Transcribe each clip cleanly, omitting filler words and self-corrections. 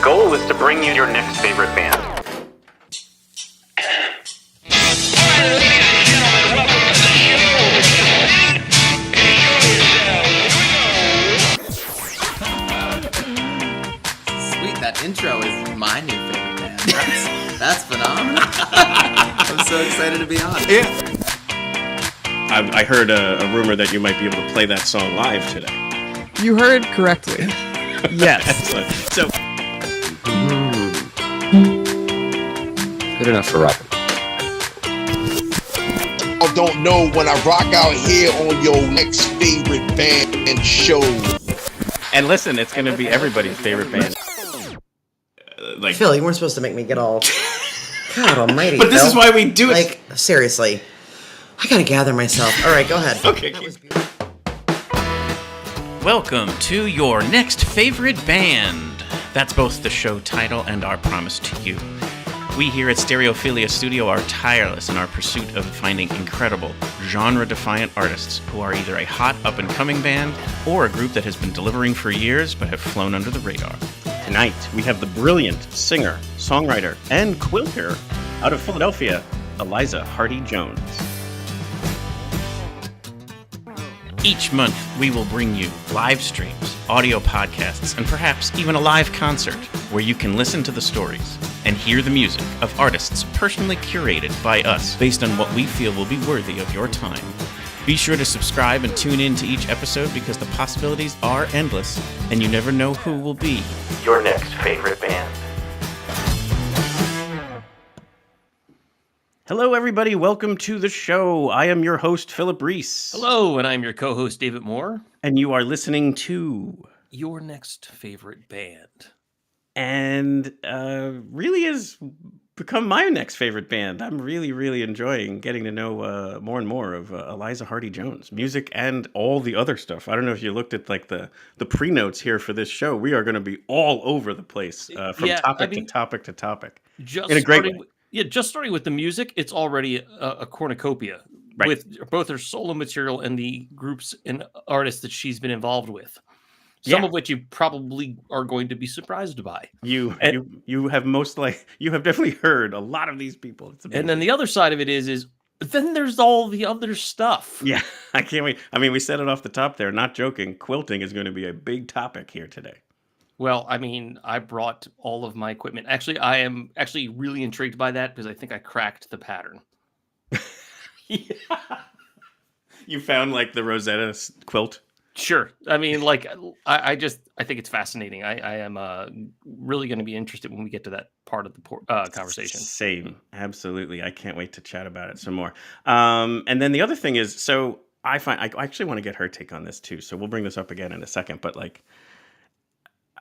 goal is to bring you your next favorite band. Sweet, that intro is my new favorite band. That's phenomenal. I'm so excited to be on. Yeah. I heard a rumor that you might be able to play that song live today. You heard correctly. Yes. Excellent. So, good enough for rock. I don't know when I rock out here on your next favorite band and show. and listen, it's going to be everybody's favorite band. Phil, you weren't supposed to make me get all... God almighty, But this Phil. is why we do it. Like, seriously. I gotta gather myself. All right, go ahead. Okay. Welcome to your next favorite band. That's both the show title and our promise to you. We here at Stereophilia Studio are tireless in our pursuit of finding incredible, genre-defiant artists who are either a hot up-and-coming band or a group that has been delivering for years but have flown under the radar. Tonight, we have the brilliant singer, songwriter, and quilter out of Philadelphia, Eliza Hardy Jones. Each month, we will bring you live streams, audio podcasts, and perhaps even a live concert where you can listen to the stories and hear the music of artists personally curated by us based on what we feel will be worthy of your time. Be sure to subscribe and tune in to each episode because the possibilities are endless and you never know who will be Your next favorite band. Hello, everybody. Welcome to the show. I am your host, Philip Reese. Hello, and I'm your co-host, David Moore. And you are listening to... Your next favorite band. And really has become my next favorite band. I'm really enjoying getting to know more and more of Eliza Hardy Jones, music and all the other stuff. I don't know if you looked at like the pre-notes here for this show. We are going to be all over the place from topic to topic to topic in a great way. Just starting with the music, it's already a cornucopia with both her solo material and the groups and artists that she's been involved with. Some of which you probably are going to be surprised by. You have definitely heard a lot of these people. And then the other side of it is then there's all the other stuff. Yeah, I can't wait. I mean, we said it off the top there. Not joking. Quilting is going to be a big topic here today. Well, I mean, I brought all of my equipment. Actually, I am actually really intrigued by that because I think I cracked the pattern. Yeah. You found like the Rosetta quilt? Sure. I mean, like, I think it's fascinating. I am really going to be interested when we get to that part of the conversation. Same. Absolutely. I can't wait to chat about it some more. And then the other thing is, so I actually want to get her take on this too. So we'll bring this up again in a second. But like,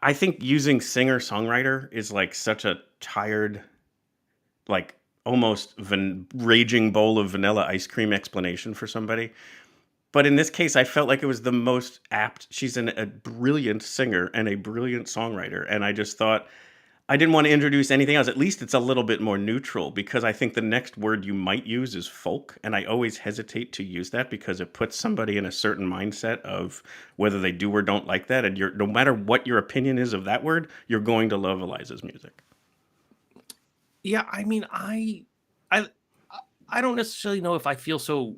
I think using singer-songwriter is like such a tired, like almost raging bowl of vanilla ice cream explanation for somebody. But in this case, I felt like it was the most apt. She's a brilliant singer and a brilliant songwriter. And I just thought I didn't want to introduce anything else. At least it's a little bit more neutral because I think the next word you might use is folk. And I always hesitate to use that because it puts somebody in a certain mindset of whether they do or don't like that. And no matter what your opinion is of that word, you're going to love Eliza's music. Yeah, I mean, I don't necessarily know if I feel so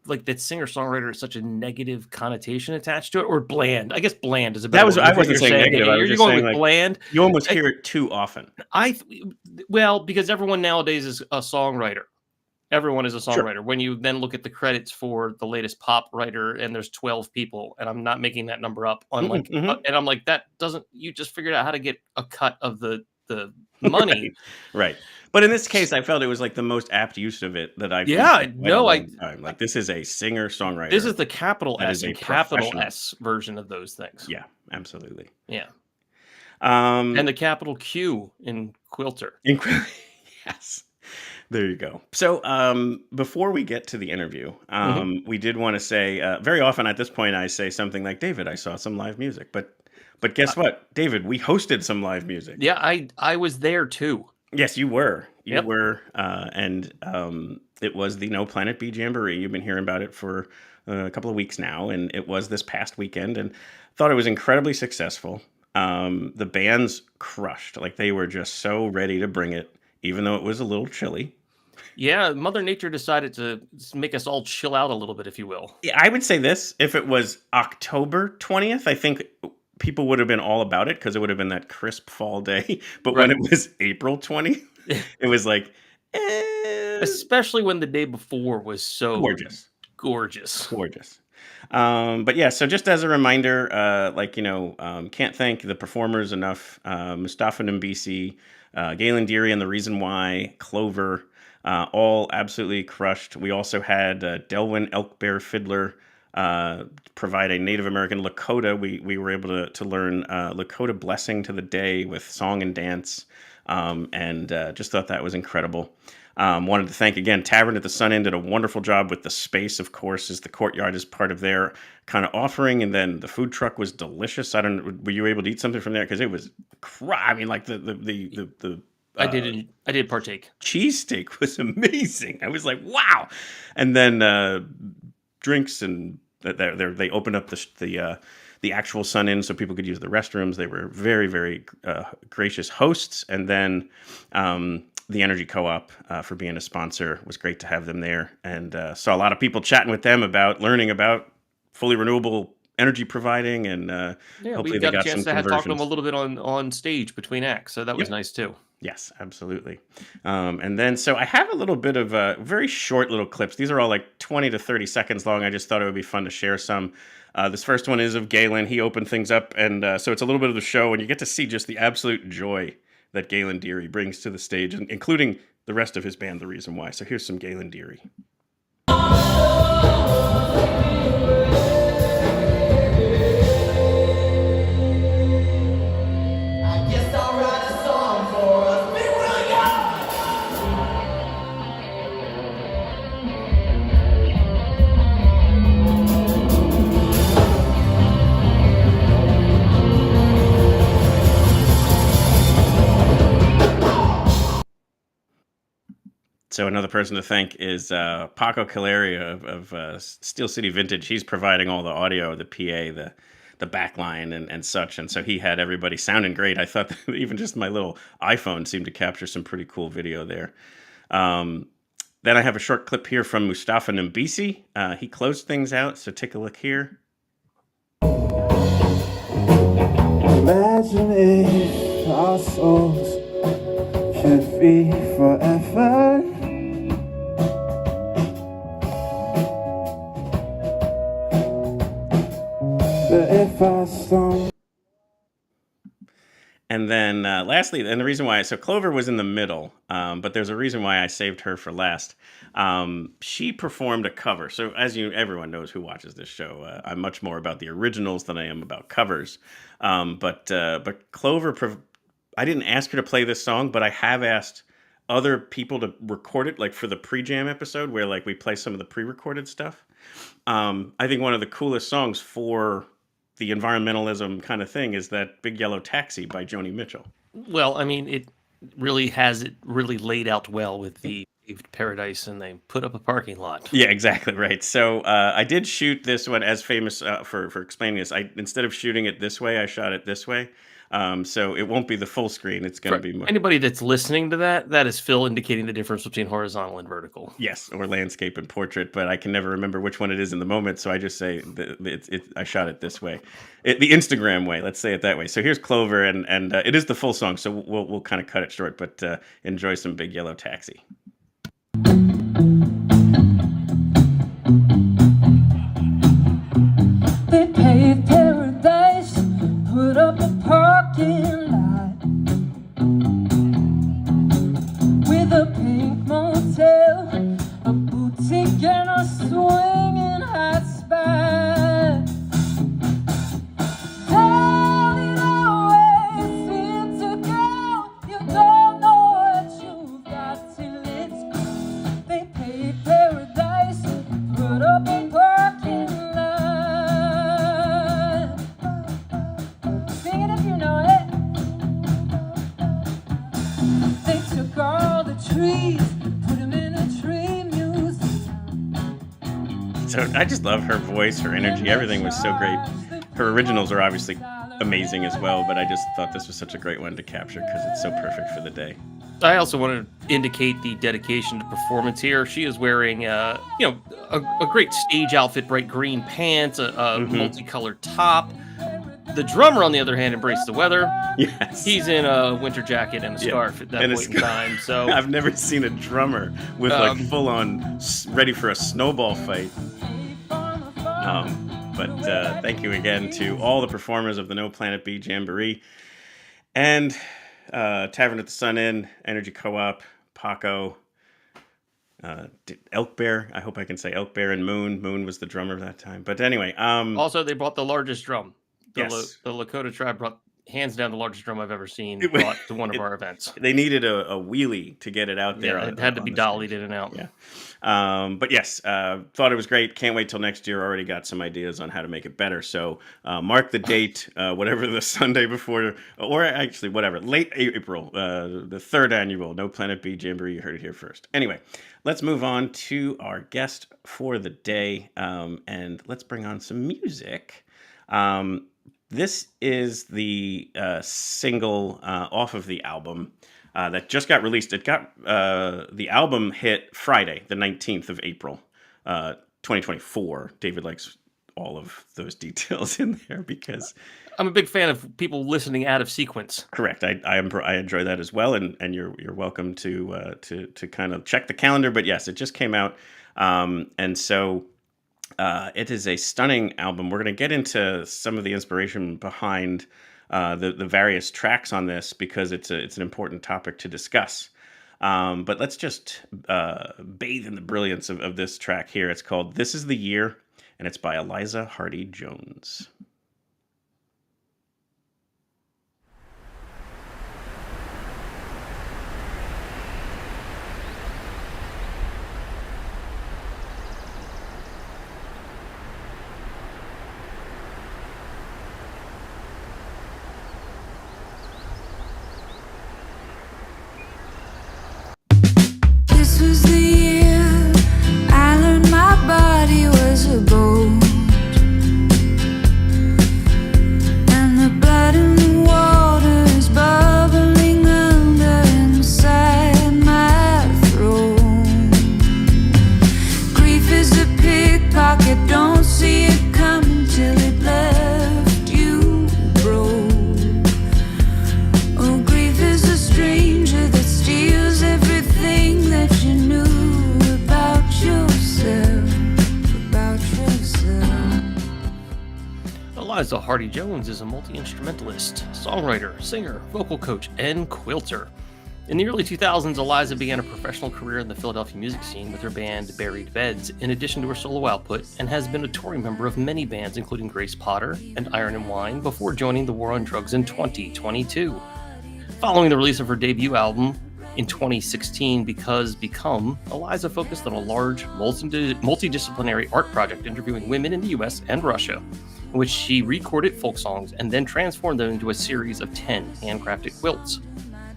like that singer-songwriter is such a negative connotation attached to it, or bland. I guess bland is a better word. I wasn't saying negative. You're going with bland. You almost hear it too often. Well, because everyone nowadays is a songwriter. Everyone is a songwriter. Sure. When you then look at the credits for the latest pop writer, and there's 12 people, and I'm not making that number up. And I'm like, that doesn't. You just figured out how to get a cut of the money. Right. But in this case, I felt it was like the most apt use of it that I've like this is a singer-songwriter. This is the capital S and capital S version of those things. Yeah, absolutely. Yeah. And the capital Q in quilter. Yes. There you go. So before we get to the interview, we did want to say, very often at this point, I say something like, David, I saw some live music. But guess what, David, we hosted some live music. Yeah, I was there too. Yes, you were. You were. And it was the No Planet B Jamboree. You've been hearing about it for a couple of weeks now. And it was this past weekend and thought it was incredibly successful. The bands crushed. Like they were just so ready to bring it, even though it was a little chilly. Yeah, Mother Nature decided to make us all chill out a little bit, if you will. Yeah, I would say this: if it was October 20th, I think people would have been all about it because it would have been that crisp fall day. But when it was April 20th, it was like, especially when the day before was so gorgeous. But yeah, so just as a reminder, can't thank the performers enough. Mustafa Nambisi, Galen Deary and the Reason Why, Clover, all absolutely crushed. We also had Delwyn Elk Bear Fiddler provide a Native American Lakota. We were able to learn Lakota blessing to the day with song and dance, and just thought that was incredible. Wanted to thank again Tavern at the Sun Inn, did a wonderful job with the space. Of course, as the courtyard is part of their kind of offering, and then the food truck was delicious. I don't. Were you able to eat something from there? Because it was, I mean, like the I did partake. Cheesesteak was amazing. I was like, wow. And then drinks, and they opened up the actual Sun Inn so people could use the restrooms. They were very, very gracious hosts. And then the Energy Co-op for being a sponsor. It was great to have them there, and saw a lot of people chatting with them about learning about fully renewable energy providing, and hopefully we they got a chance some to talk to them conversions. a little bit on stage between acts, so that was nice too. Yes, absolutely. And then, so I have a little bit of very short little clips. These are all like 20 to 30 seconds long. I just thought it would be fun to share some. This first one is of Galen. He opened things up, and so it's a little bit of the show, and you get to see just the absolute joy that Galen Deary brings to the stage, including the rest of his band, The Reason Why. So here's some Galen Deary. So another person to thank is Paco Caleria of Steel City Vintage. He's providing all the audio, the PA, the backline and such. And so he had everybody sounding great. I thought that even just my little iPhone seemed to capture some pretty cool video there. Then I have a short clip here from Mustafa Nambisi. He closed things out, so take a look here. Imagine if our souls could be forever. But if I stumble. And then lastly, and the reason why, so Clover was in the middle, but there's a reason why I saved her for last. She performed a cover. So as everyone knows who watches this show, I'm much more about the originals than I am about covers. But Clover, I didn't ask her to play this song, but I have asked other people to record it, like for the pre-jam episode where like we play some of the pre-recorded stuff. I think one of the coolest songs for the environmentalism kind of thing is that Big Yellow Taxi by Joni Mitchell. Well, I mean, it really has it really laid out well with the paved paradise, and they put up a parking lot. Yeah, exactly right. So I did shoot this one as famous for explaining this. Instead of shooting it this way, I shot it this way. So it won't be the full screen. It's going to be more... Anybody that's listening to that is Phil indicating the difference between horizontal and vertical. Yes, or landscape and portrait, but I can never remember which one it is in the moment, so I just say I shot it this way, the Instagram way. Let's say it that way. So here's Clover, and it is the full song, so we'll kind of cut it short, but enjoy some Big Yellow Taxi. They paved paradise, put up a parking lot with a pink motel, a boutique, and a swinging hot spot. Down it always seems to go. You don't know what you've got till it's gone. They paved paradise, put up a parking lot. Sing it if you know it. They took all the trees, put them in a tree museum. So I just love her voice, her energy, everything was so great. Her originals are obviously amazing as well, but I just thought this was such a great one to capture because it's so perfect for the day. I also want to indicate the dedication to performance here. She is wearing, a great stage outfit, bright green pants, a multicolored top. The drummer, on the other hand, embraced the weather. Yes. He's in a winter jacket and a scarf at that point in time. So I've never seen a drummer with like full on ready for a snowball fight. But thank you again to all the performers of the No Planet B Jamboree and Tavern at the Sun Inn, Energy Co-op, Paco, Elk Bear. I hope I can say Elk Bear and Moon. Moon was the drummer that time. But anyway. Also, they brought the largest drum. The Yes. the Lakota tribe brought hands down the largest drum I've ever seen brought to one of our events. They needed a wheelie to get it out there. Yeah, it had to be dollied in and out. Yeah. But yes, thought it was great. Can't wait till next year. Already got some ideas on how to make it better. So mark the date, whatever the Sunday before, or actually whatever, late April, the third annual No Planet B Jamboree. You heard it here first. Anyway, let's move on to our guest for the day, and let's bring on some music. This is the single off of the album that just got released. It got the album hit Friday, the 19th of April, 2024. David likes all of those details in there because I'm a big fan of people listening out of sequence. correct. I enjoy that as well, and you're welcome to kind of check the calendar. But yes, it just came out, and so. It is a stunning album. We're going to get into some of the inspiration behind the various tracks on this because it's an important topic to discuss. But let's just bathe in the brilliance of this track here. It's called "This Is the Year," and it's by Eliza Hardy Jones. This was the year I learned my body was a boat, and the blood in the water is bubbling under inside my throat. Grief is a pickpocket, don't see it coming till it left you broke. Oh, grief is a stranger that steals everything that you knew about yourself, about yourself. Eliza Hardy Jones is a multi-instrumentalist, songwriter, singer, vocal coach, and quilter. In the early 2000s, Eliza began a professional career in the Philadelphia music scene with her band Buried Beds, in addition to her solo output, and has been a touring member of many bands including Grace Potter and Iron and Wine before joining the War on Drugs in 2022. Following the release of her debut album in 2016, Because Become, Eliza focused on a large, multidisciplinary art project interviewing women in the US and Russia, in which she recorded folk songs and then transformed them into a series of 10 handcrafted quilts.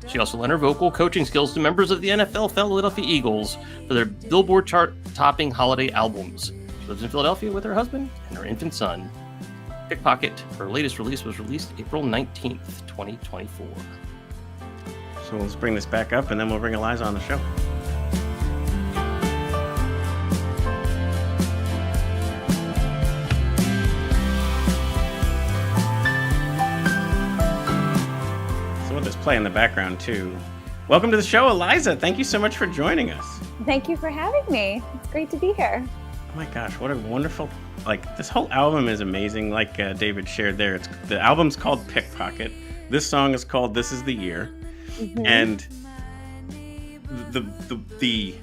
She also lent her vocal coaching skills to members of the NFL Philadelphia Eagles for their Billboard chart-topping holiday albums. She lives in Philadelphia with her husband and her infant son. Pickpocket, her latest release, was released April 19th, 2024. So let's bring this back up, and then we'll bring Eliza on the show. So we'll just play in the background, too. Welcome to the show, Eliza. Thank you so much for joining us. Thank you for having me. It's great to be here. Oh my gosh, what a wonderful, this whole album is amazing. Like David shared there, the album's called Pickpocket. This song is called This Is the Year. Mm-hmm. And the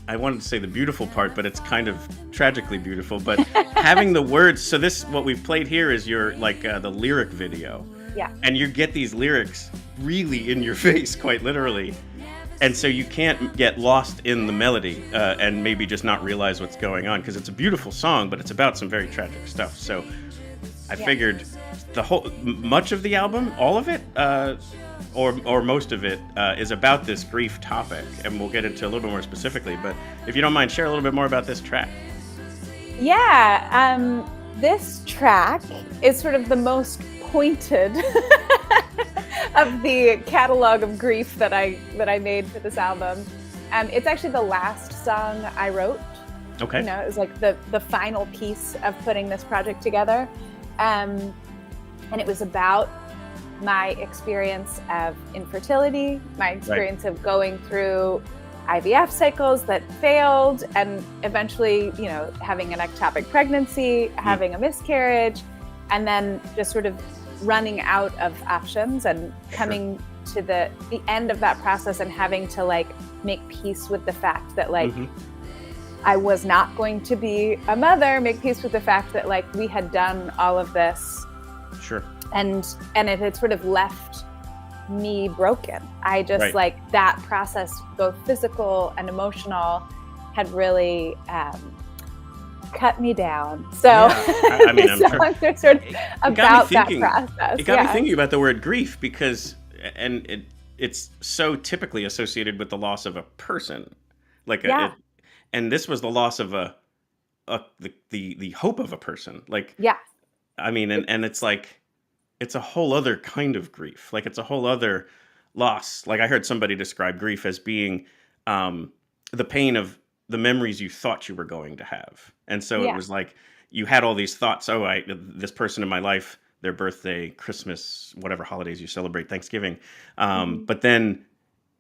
I wanted to say the beautiful part, but it's kind of tragically beautiful. But having the words, so what we've played here is your the lyric video. Yeah. And you get these lyrics really in your face, quite literally. And so you can't get lost in the melody and maybe just not realize what's going on, because it's a beautiful song, but it's about some very tragic stuff. So I figured much of the album, all of it, or most of it, is about this grief topic, and we'll get into a little bit more specifically. But if you don't mind, share a little bit more about this track. Yeah, this track is sort of the most pointed of the catalog of grief that I made for this album. It's actually the last song I wrote. Okay. You know, it was like the final piece of putting this project together. And it was about my experience of infertility, my experience of going through IVF cycles that failed, and eventually, you know, having an ectopic pregnancy, having a miscarriage, and then just sort of running out of options and coming to the end of that process and having to like make peace with the fact that like I was not going to be a mother, make peace with the fact that like we had done all of this. Sure. And it had sort of left me broken. I just like that process, both physical and emotional, had really cut me down. So I mean, I'm sure. Songs are sort of about that process. It got me thinking about the word grief because, and it's so typically associated with the loss of a person, like and this was the loss of the hope of a person. Like, I mean, and it's like, it's a whole other kind of grief. Like, it's a whole other loss. Like, I heard somebody describe grief as being the pain of the memories you thought you were going to have. And so it was like, you had all these thoughts, this person in my life, their birthday, Christmas, whatever holidays you celebrate, Thanksgiving. But then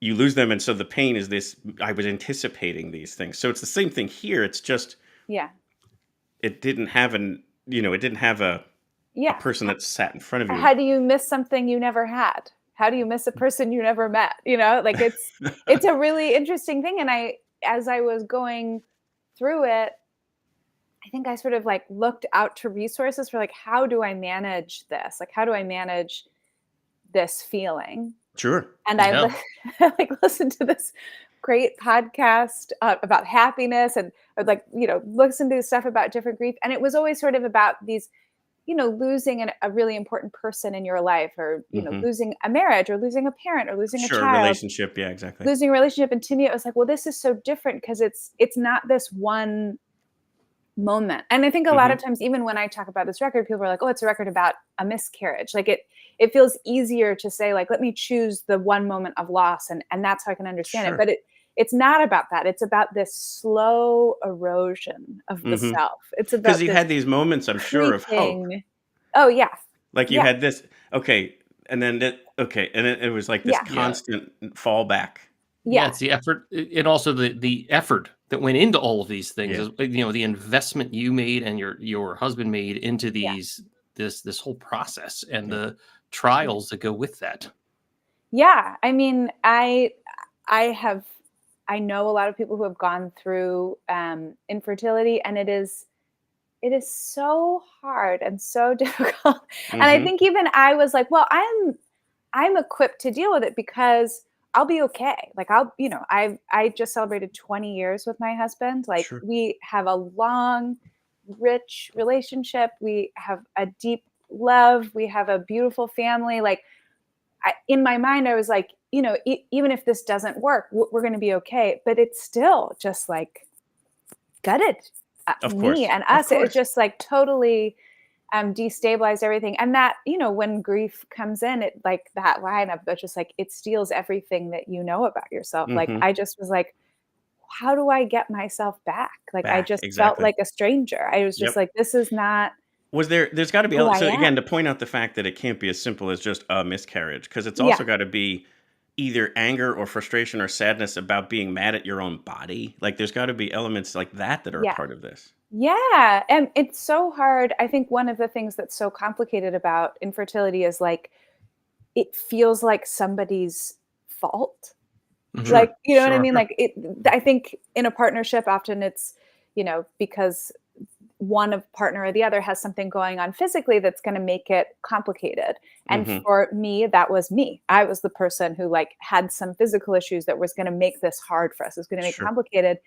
you lose them. And so the pain is this, I was anticipating these things. So it's the same thing here. It's just, it didn't have a person that sat in front of you. How do you miss something you never had? How do you miss a person you never met? You know, like it's a really interesting thing. And as I was going through it, I think I sort of like looked out to resources for like, how do I manage this? Like, how do I manage this feeling? Sure. And I like listened to this great podcast about happiness, and I would like, you know, listen to stuff about different grief. And it was always sort of about these, you know, losing a really important person in your life, or, you know, losing a marriage, or losing a parent, or losing a child. Relationship. Yeah, exactly. Losing a relationship. And to me, it was like, well, this is so different because it's not this one moment. And I think a lot of times, even when I talk about this record, people are like, oh, it's a record about a miscarriage. Like it feels easier to say, like, let me choose the one moment of loss, and that's how I can understand it. But it's not about that. It's about this slow erosion of the self. It's about, because you had these moments, I'm sure, of hope. Oh yeah. Like you had this, and then and it was like this constant fallback. Yeah, it's the effort, and also the effort that went into all of these things. You know, the investment you made and your husband made into these this whole process, and the trials that go with that. Yeah, I mean, I know a lot of people who have gone through infertility, and it is so hard and so difficult. And I think even I was like, well, I'm equipped to deal with it because I'll be okay. Like I just celebrated 20 years with my husband. Like we have a long, rich relationship. We have a deep love. We have a beautiful family. Like in my mind, I was like, you know, even if this doesn't work, we're going to be okay. But it's still just like gutted me and us. It was just like totally destabilized everything. And that, you know, when grief comes in, it like that line of just like, it steals everything that you know about yourself. Like I just was like, how do I get myself back? Like I just felt like a stranger. I was just like, this is not. There's got to be, so again, to point out the fact that it can't be as simple as just a miscarriage, because it's also got to be either anger or frustration or sadness about being mad at your own body. Like there's got to be elements like that are a part of this. Yeah. And it's so hard. I think one of the things that's so complicated about infertility is like, it feels like somebody's fault. Like, you know what I mean? Like I think in a partnership, often it's, you know, because one of partner or the other has something going on physically that's going to make it complicated. And for me, that was me. I was the person who like had some physical issues that was going to make this hard for us. It was going to make it complicated.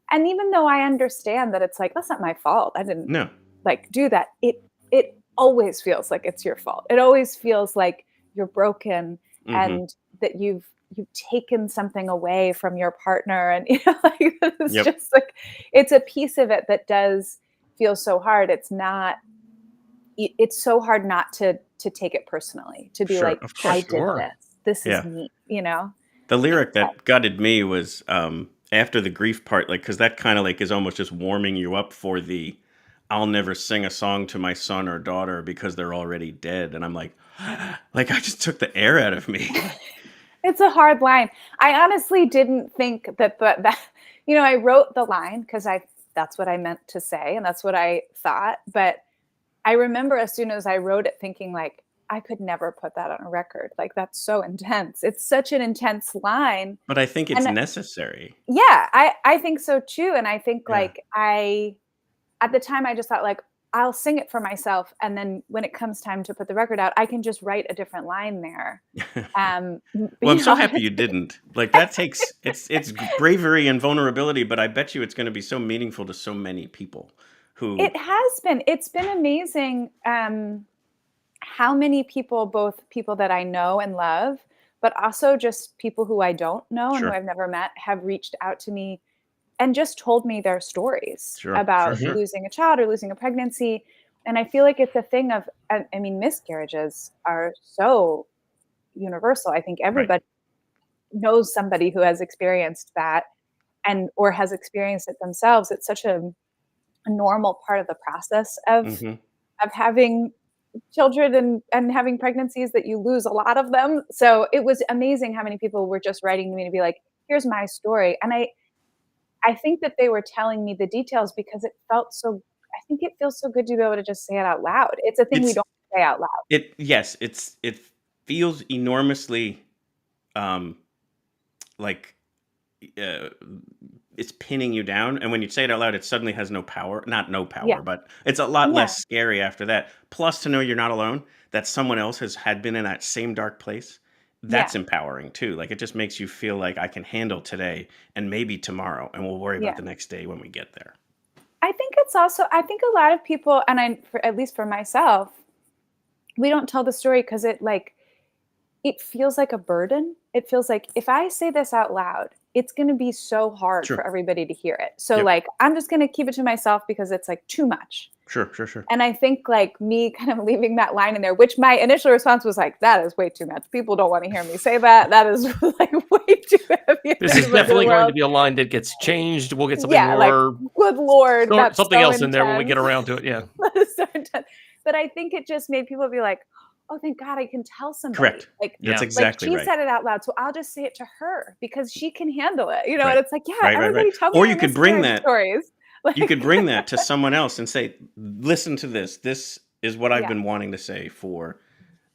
And even though I understand that it's like, that's not my fault, I didn't like do that. It always feels like it's your fault. It always feels like you're broken and that you've taken something away from your partner. And, you know, like, it's just like, it's a piece of it that does feel so hard. It's not it's so hard not to take it personally, to be Sure, like, of course. I did this. This Yeah. is me, you know? The lyric that gutted me was after the grief part, like, because that kind of like is almost just warming you up for the I'll never sing a song to my son or daughter because they're already dead. And I'm like I just took the air out of me. It's a hard line. I honestly didn't think that you know, I wrote the line because that's what I meant to say and that's what I thought. But I remember as soon as I wrote it thinking like, I could never put that on a record. Like, that's so intense. It's such an intense line. But I think it's necessary. Yeah, I think so too. And I think like at the time I just thought like, I'll sing it for myself. And then when it comes time to put the record out, I can just write a different line there. Well, I'm so happy you didn't. Like, that takes, it's bravery and vulnerability, but I bet you it's going to be so meaningful to so many people who. It has been. It's been amazing how many people, both people that I know and love, but also just people who I don't know and who I've never met, have reached out to me and just told me their stories about losing a child or losing a pregnancy. And I feel like it's a thing of, I mean, miscarriages are so universal. I think everybody knows somebody who has experienced that or has experienced it themselves. It's such a normal part of the process of having children and having pregnancies that you lose a lot of them. So it was amazing how many people were just writing to me to be like, here's my story. And I think that they were telling me the details because it felt so, I think it feels so good to be able to just say it out loud. It's a thing we don't say out loud. It feels enormously like it's pinning you down. And when you say it out loud, it suddenly has no power, but it's a lot less scary after that. Plus to know you're not alone, that someone else had been in that same dark place. That's empowering too. Like, it just makes you feel like I can handle today and maybe tomorrow, and we'll worry about the next day when we get there. I think it's also, I think a lot of people, and at least for myself, we don't tell the story because it feels like a burden. It feels like if I say this out loud, it's going to be so hard for everybody to hear it. So like, I'm just going to keep it to myself because it's like too much. Sure. And I think like me kind of leaving that line in there, which my initial response was like, that is way too much. People don't want to hear me say that. That is like way too heavy. This is definitely going to be a line that gets changed. We'll get something more. Like, good Lord. That's something so else intense in there when we get around to it. Yeah. That is so intense. But I think it just made people be like, oh, thank God I can tell somebody. Correct. Like, that's exactly right. She said it out loud, so I'll just say it to her because she can handle it. You know, and it's like, everybody tell me. Or you could bring that stories. You could bring that to someone else and say, listen to this. This is what I've been wanting to say for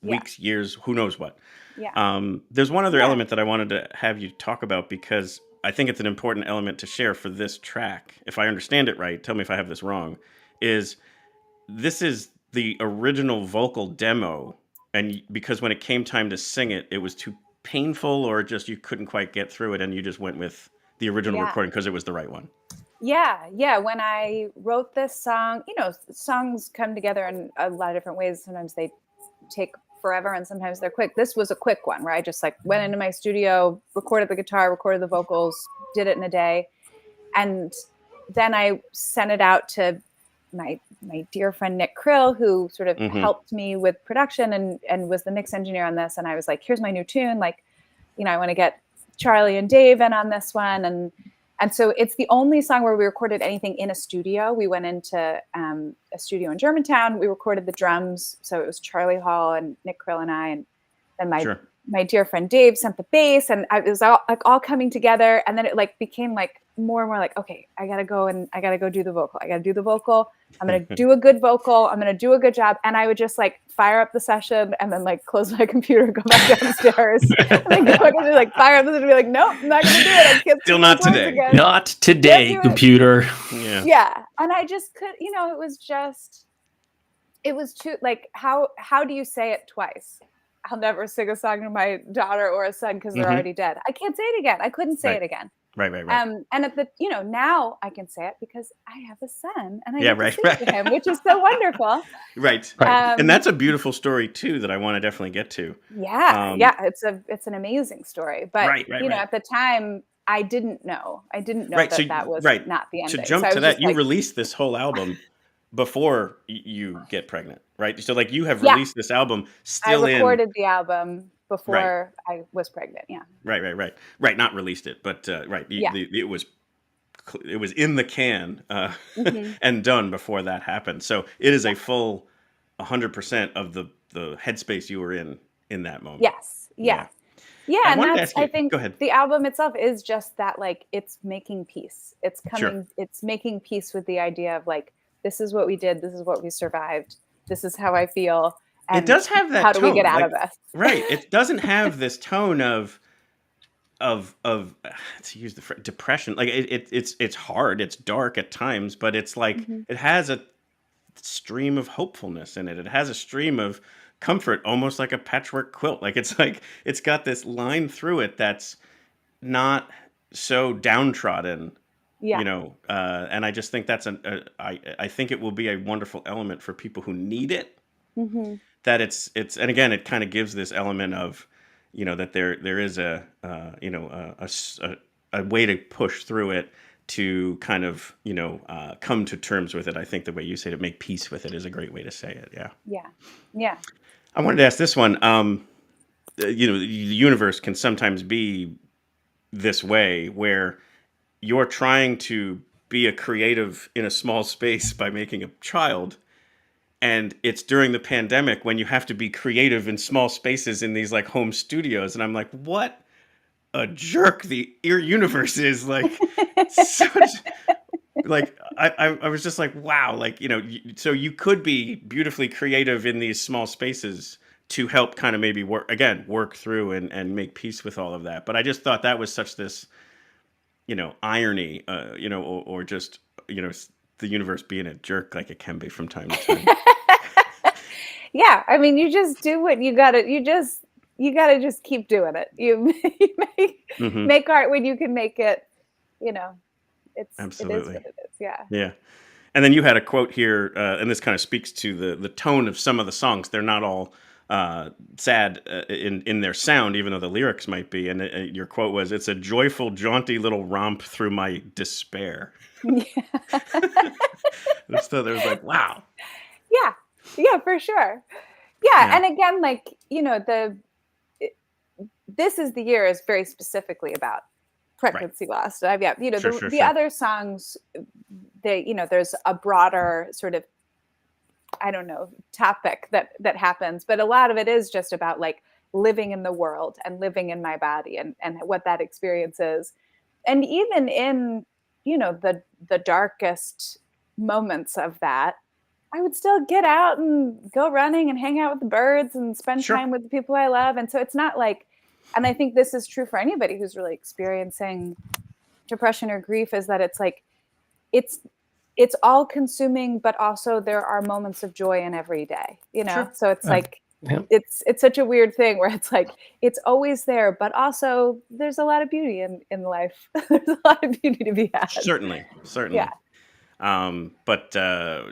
weeks, years, who knows what. Yeah. There's one other element that I wanted to have you talk about because I think it's an important element to share for this track. If I understand it right, tell me if I have this wrong, this is the original vocal demo. And because when it came time to sing it, it was too painful or just you couldn't quite get through it and you just went with the original recording because it was the right one. Yeah. When I wrote this song, you know, songs come together in a lot of different ways. Sometimes they take forever and sometimes they're quick. This was a quick one where I just like went into my studio, recorded the guitar, recorded the vocals, did it in a day. And then I sent it out to my dear friend Nick Krill, who sort of helped me with production and was the mix engineer on this. And I was like, here's my new tune. Like, you know, I want to get Charlie and Dave in on this one. And so it's the only song where we recorded anything in a studio. We went into a studio in Germantown. We recorded the drums. So it was Charlie Hall and Nick Krill and I, and then my dear friend Dave sent the bass, and it was all coming together. And then it like became like more and more like, okay, I gotta go do the vocal. I gotta do the vocal. I'm gonna do a good vocal. I'm gonna do a good job. And I would just like fire up the session and then like close my computer, go back downstairs, and then go back and like fire up the session and be like, nope, I'm not gonna do it. I can't. Still not today. Again. Not today, computer. Yeah. And I just could, you know, it was too like how do you say it twice? I'll never sing a song to my daughter or a son because they're already dead. I can't say it again. I couldn't say it again. Right. And at the, you know, now I can say it because I have a son and I get to sing to him, which is so wonderful. Right. And that's a beautiful story too that I want to definitely get to. Yeah. It's an amazing story. But you know, at the time I didn't know that was not the ending. To jump to that, you released this whole album before you get pregnant, right? So like you have Yeah. released this album I still in recorded the album right, before I was pregnant. Yeah. right. Not released it, but right. Yeah. It was in the can hmm and done before that happened. So it is a full 100% of the headspace you were in that moment. Yes. Yeah. Yeah. I And wanted to that's, ask I you. think Go ahead. the album itself is just that, like, it's making peace. It's Sure. it's making peace with the idea of like, this is what we did. This is what we survived. This is how I feel. It And does have that how do we get tone, out like of this? right. It doesn't have this tone of to use the depression. Like it's hard. It's dark at times, but it's like hmm it has a stream of hopefulness in it. It has a stream of comfort, almost like a patchwork quilt. Like it's got this line through it that's not so downtrodden, Yeah. and I just think that's I think it will be a wonderful element for people who need it. hmm That and again it kind of gives this element of that there is a way to push through it to kind of come to terms with it. I think the way you say to make peace with it is a great way to say it. Yeah. Yeah. Yeah. I wanted to ask this one. The universe can sometimes be this way where you're trying to be a creative in a small space by making a child, and it's during the pandemic when you have to be creative in small spaces in these like home studios, and I'm like, what a jerk the universe is. Like such like I was just like, wow, like so you could be beautifully creative in these small spaces to help kind of maybe work through and make peace with all of that. But I just thought that was such this irony, or just the universe being a jerk like it can be from time to time. Yeah. I mean, you just do what you gotta. You gotta just keep doing it. You Hmm. make art when you can make it. It is Absolutely. what it is. Yeah. Yeah. And then you had a quote here, and this kind of speaks to the tone of some of the songs. They're not all sad in their sound, even though the lyrics might be. And your quote was, "It's a joyful, jaunty little romp through my despair." So there was like, wow. Yeah. Yeah, for sure. Yeah. Yeah. And again, like, this is the year is very specifically about pregnancy loss. The other songs, there's a broader sort of, I don't know, topic that happens, but a lot of it is just about like living in the world and living in my body and what that experience is. And even in, the darkest moments of that, I would still get out and go running and hang out with the birds and spend Sure. time with the people I love. And so it's not like, and I think this is true for anybody who's really experiencing depression or grief, is that it's like, it's all consuming, but also there are moments of joy in every day, Sure. So it's like, Yeah. it's such a weird thing where it's like, it's always there, but also there's a lot of beauty in life. There's a lot of beauty to be had. Certainly. Yeah. But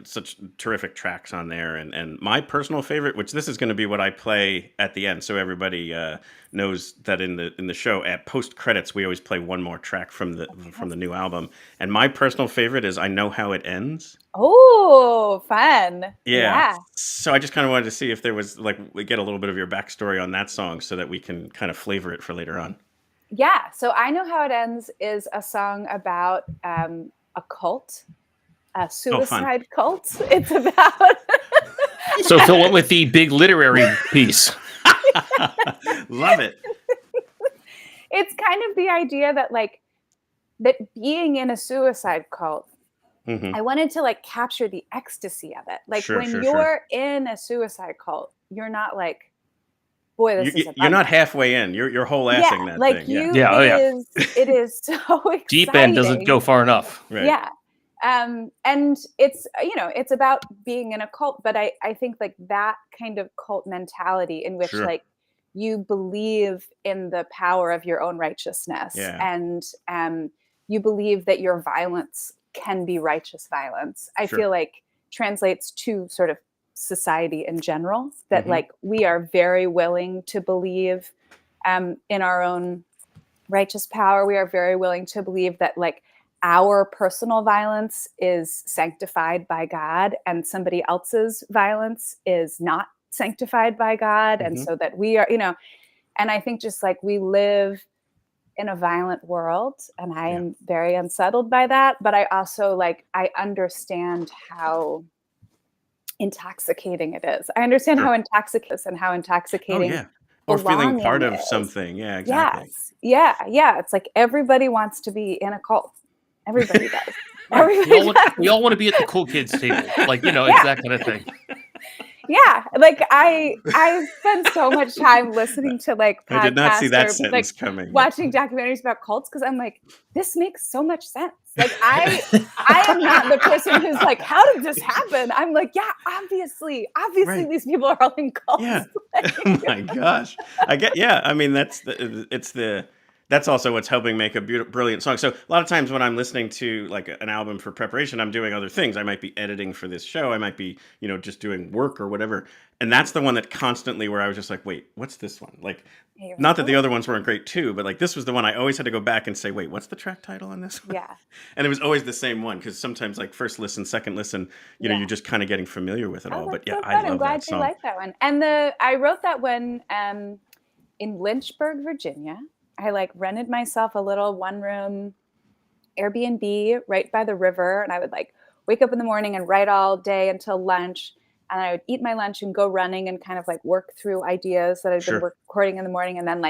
such terrific tracks on there, and my personal favorite, which this is going to be what I play at the end, so everybody knows that in the show at post credits we always play one more track from the new album, and my personal favorite is "I Know How It Ends." Oh, fun! Yeah. So I just kind of wanted to see if there was we get a little bit of your backstory on that song, so that we can kind of flavor it for later on. Yeah. So "I Know How It Ends" is a song about a cult. A suicide cult. It's about. So fill it with the big literary piece. Love it. It's kind of the idea that that being in a suicide cult, Mm-hmm. I wanted to capture the ecstasy of it. Sure, when sure, you're in a suicide cult, you're not like, boy, this is a You're not bummer. halfway in. You're whole assing that like thing. you, Yeah, oh, yeah. it is so exciting. Deep end doesn't go far enough. Right. Yeah. And it's, it's about being in a cult, but I think that kind of cult mentality in which Sure. you believe in the power of your own righteousness, Yeah. and you believe that your violence can be righteous violence. I Sure. feel like translates to sort of society in general, that Mhm. we are very willing to believe in our own righteous power. We are very willing to believe that our personal violence is sanctified by God and somebody else's violence is not sanctified by God. And so that we are, and I think just like we live in a violent world, and I am very unsettled by that, but I also I understand how intoxicating it is. I understand how intoxicating and how Oh intoxicating yeah. Or feeling part belonging of is. something. Yeah, exactly. Yes. Yeah. It's like everybody wants to be in a cult. Everybody does. We Everybody all, does. we all want to be at the cool kids table. It's that kind of thing. Yeah. I spend so much time listening to I did not see podcasts that or sentence coming. watching documentaries about cults because I'm like, this makes so much sense. I am not the person who's like, how did this happen? I'm like, yeah, obviously Right. these people are all in cults. Yeah. Oh my gosh. I mean, that's also what's helping make a brilliant song. So a lot of times when I'm listening to like an album for preparation, I'm doing other things. I might be editing for this show. I might be, just doing work or whatever. And that's the one that constantly where I was just like, wait, what's this one? Like, not that the other ones weren't great too, but like this was the one I always had to go back and say, wait, what's the track title on this one? Yeah. And it was always the same one because sometimes like first listen, second listen, you're just kind of getting familiar with it all. But yeah, So I fun. love I'm glad that you song. like that one. And I wrote that one in Lynchburg, Virginia. I rented myself a little one-room Airbnb right by the river, and I would wake up in the morning and write all day until lunch, and I would eat my lunch and go running and kind of work through ideas that I'd been recording in the morning, and then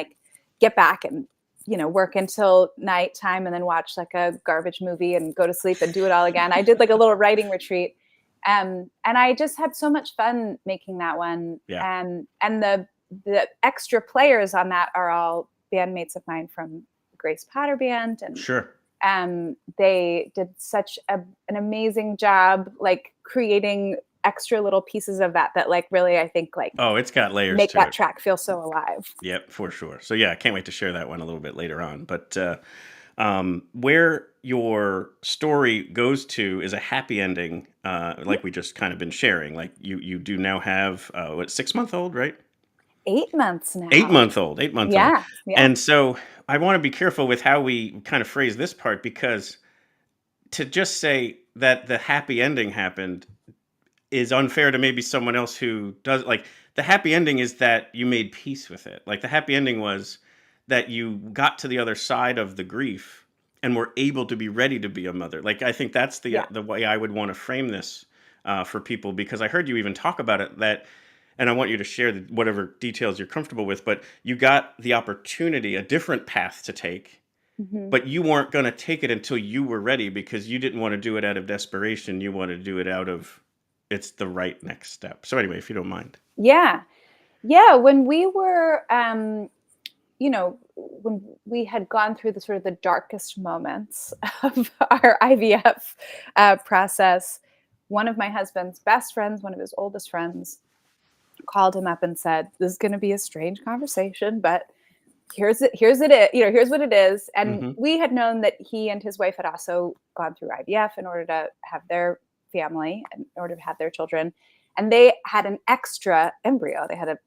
get back and work until nighttime, and then watch a garbage movie and go to sleep and do it all again. I did a little writing retreat, and I just had so much fun making that one. Yeah. And the extra players on that are all bandmates of mine from Grace Potter Band, and they did such an amazing job creating extra little pieces of that really I think oh, it's got layers make to that it. track feel so alive. Yep, for sure. So yeah, I can't wait to share that one a little bit later on. But where your story goes to is a happy ending, like we just kind of been sharing. Like you do now have 6-month-old, right? 8 months now. 8-month-old. Yeah. And so I want to be careful with how we kind of phrase this part, because to just say that the happy ending happened is unfair to maybe someone else who does. The happy ending is that you made peace with it. The happy ending was that you got to the other side of the grief and were able to be ready to be a mother. I think that's the way I would want to frame this for people, because I heard you even talk about it, and I want you to share whatever details you're comfortable with, but you got the opportunity, a different path to take, but you weren't going to take it until you were ready, because you didn't want to do it out of desperation. You wanted to do it out of, it's the right next step. So anyway, if you don't mind. Yeah. When we were, when we had gone through the darkest moments of our IVF process, one of my husband's best friends, one of his oldest friends, called him up and said, "This is going to be a strange conversation, but here's what it is." And we had known that he and his wife had also gone through IVF in order to have their family, in order to have their children. And they had an extra embryo. They had a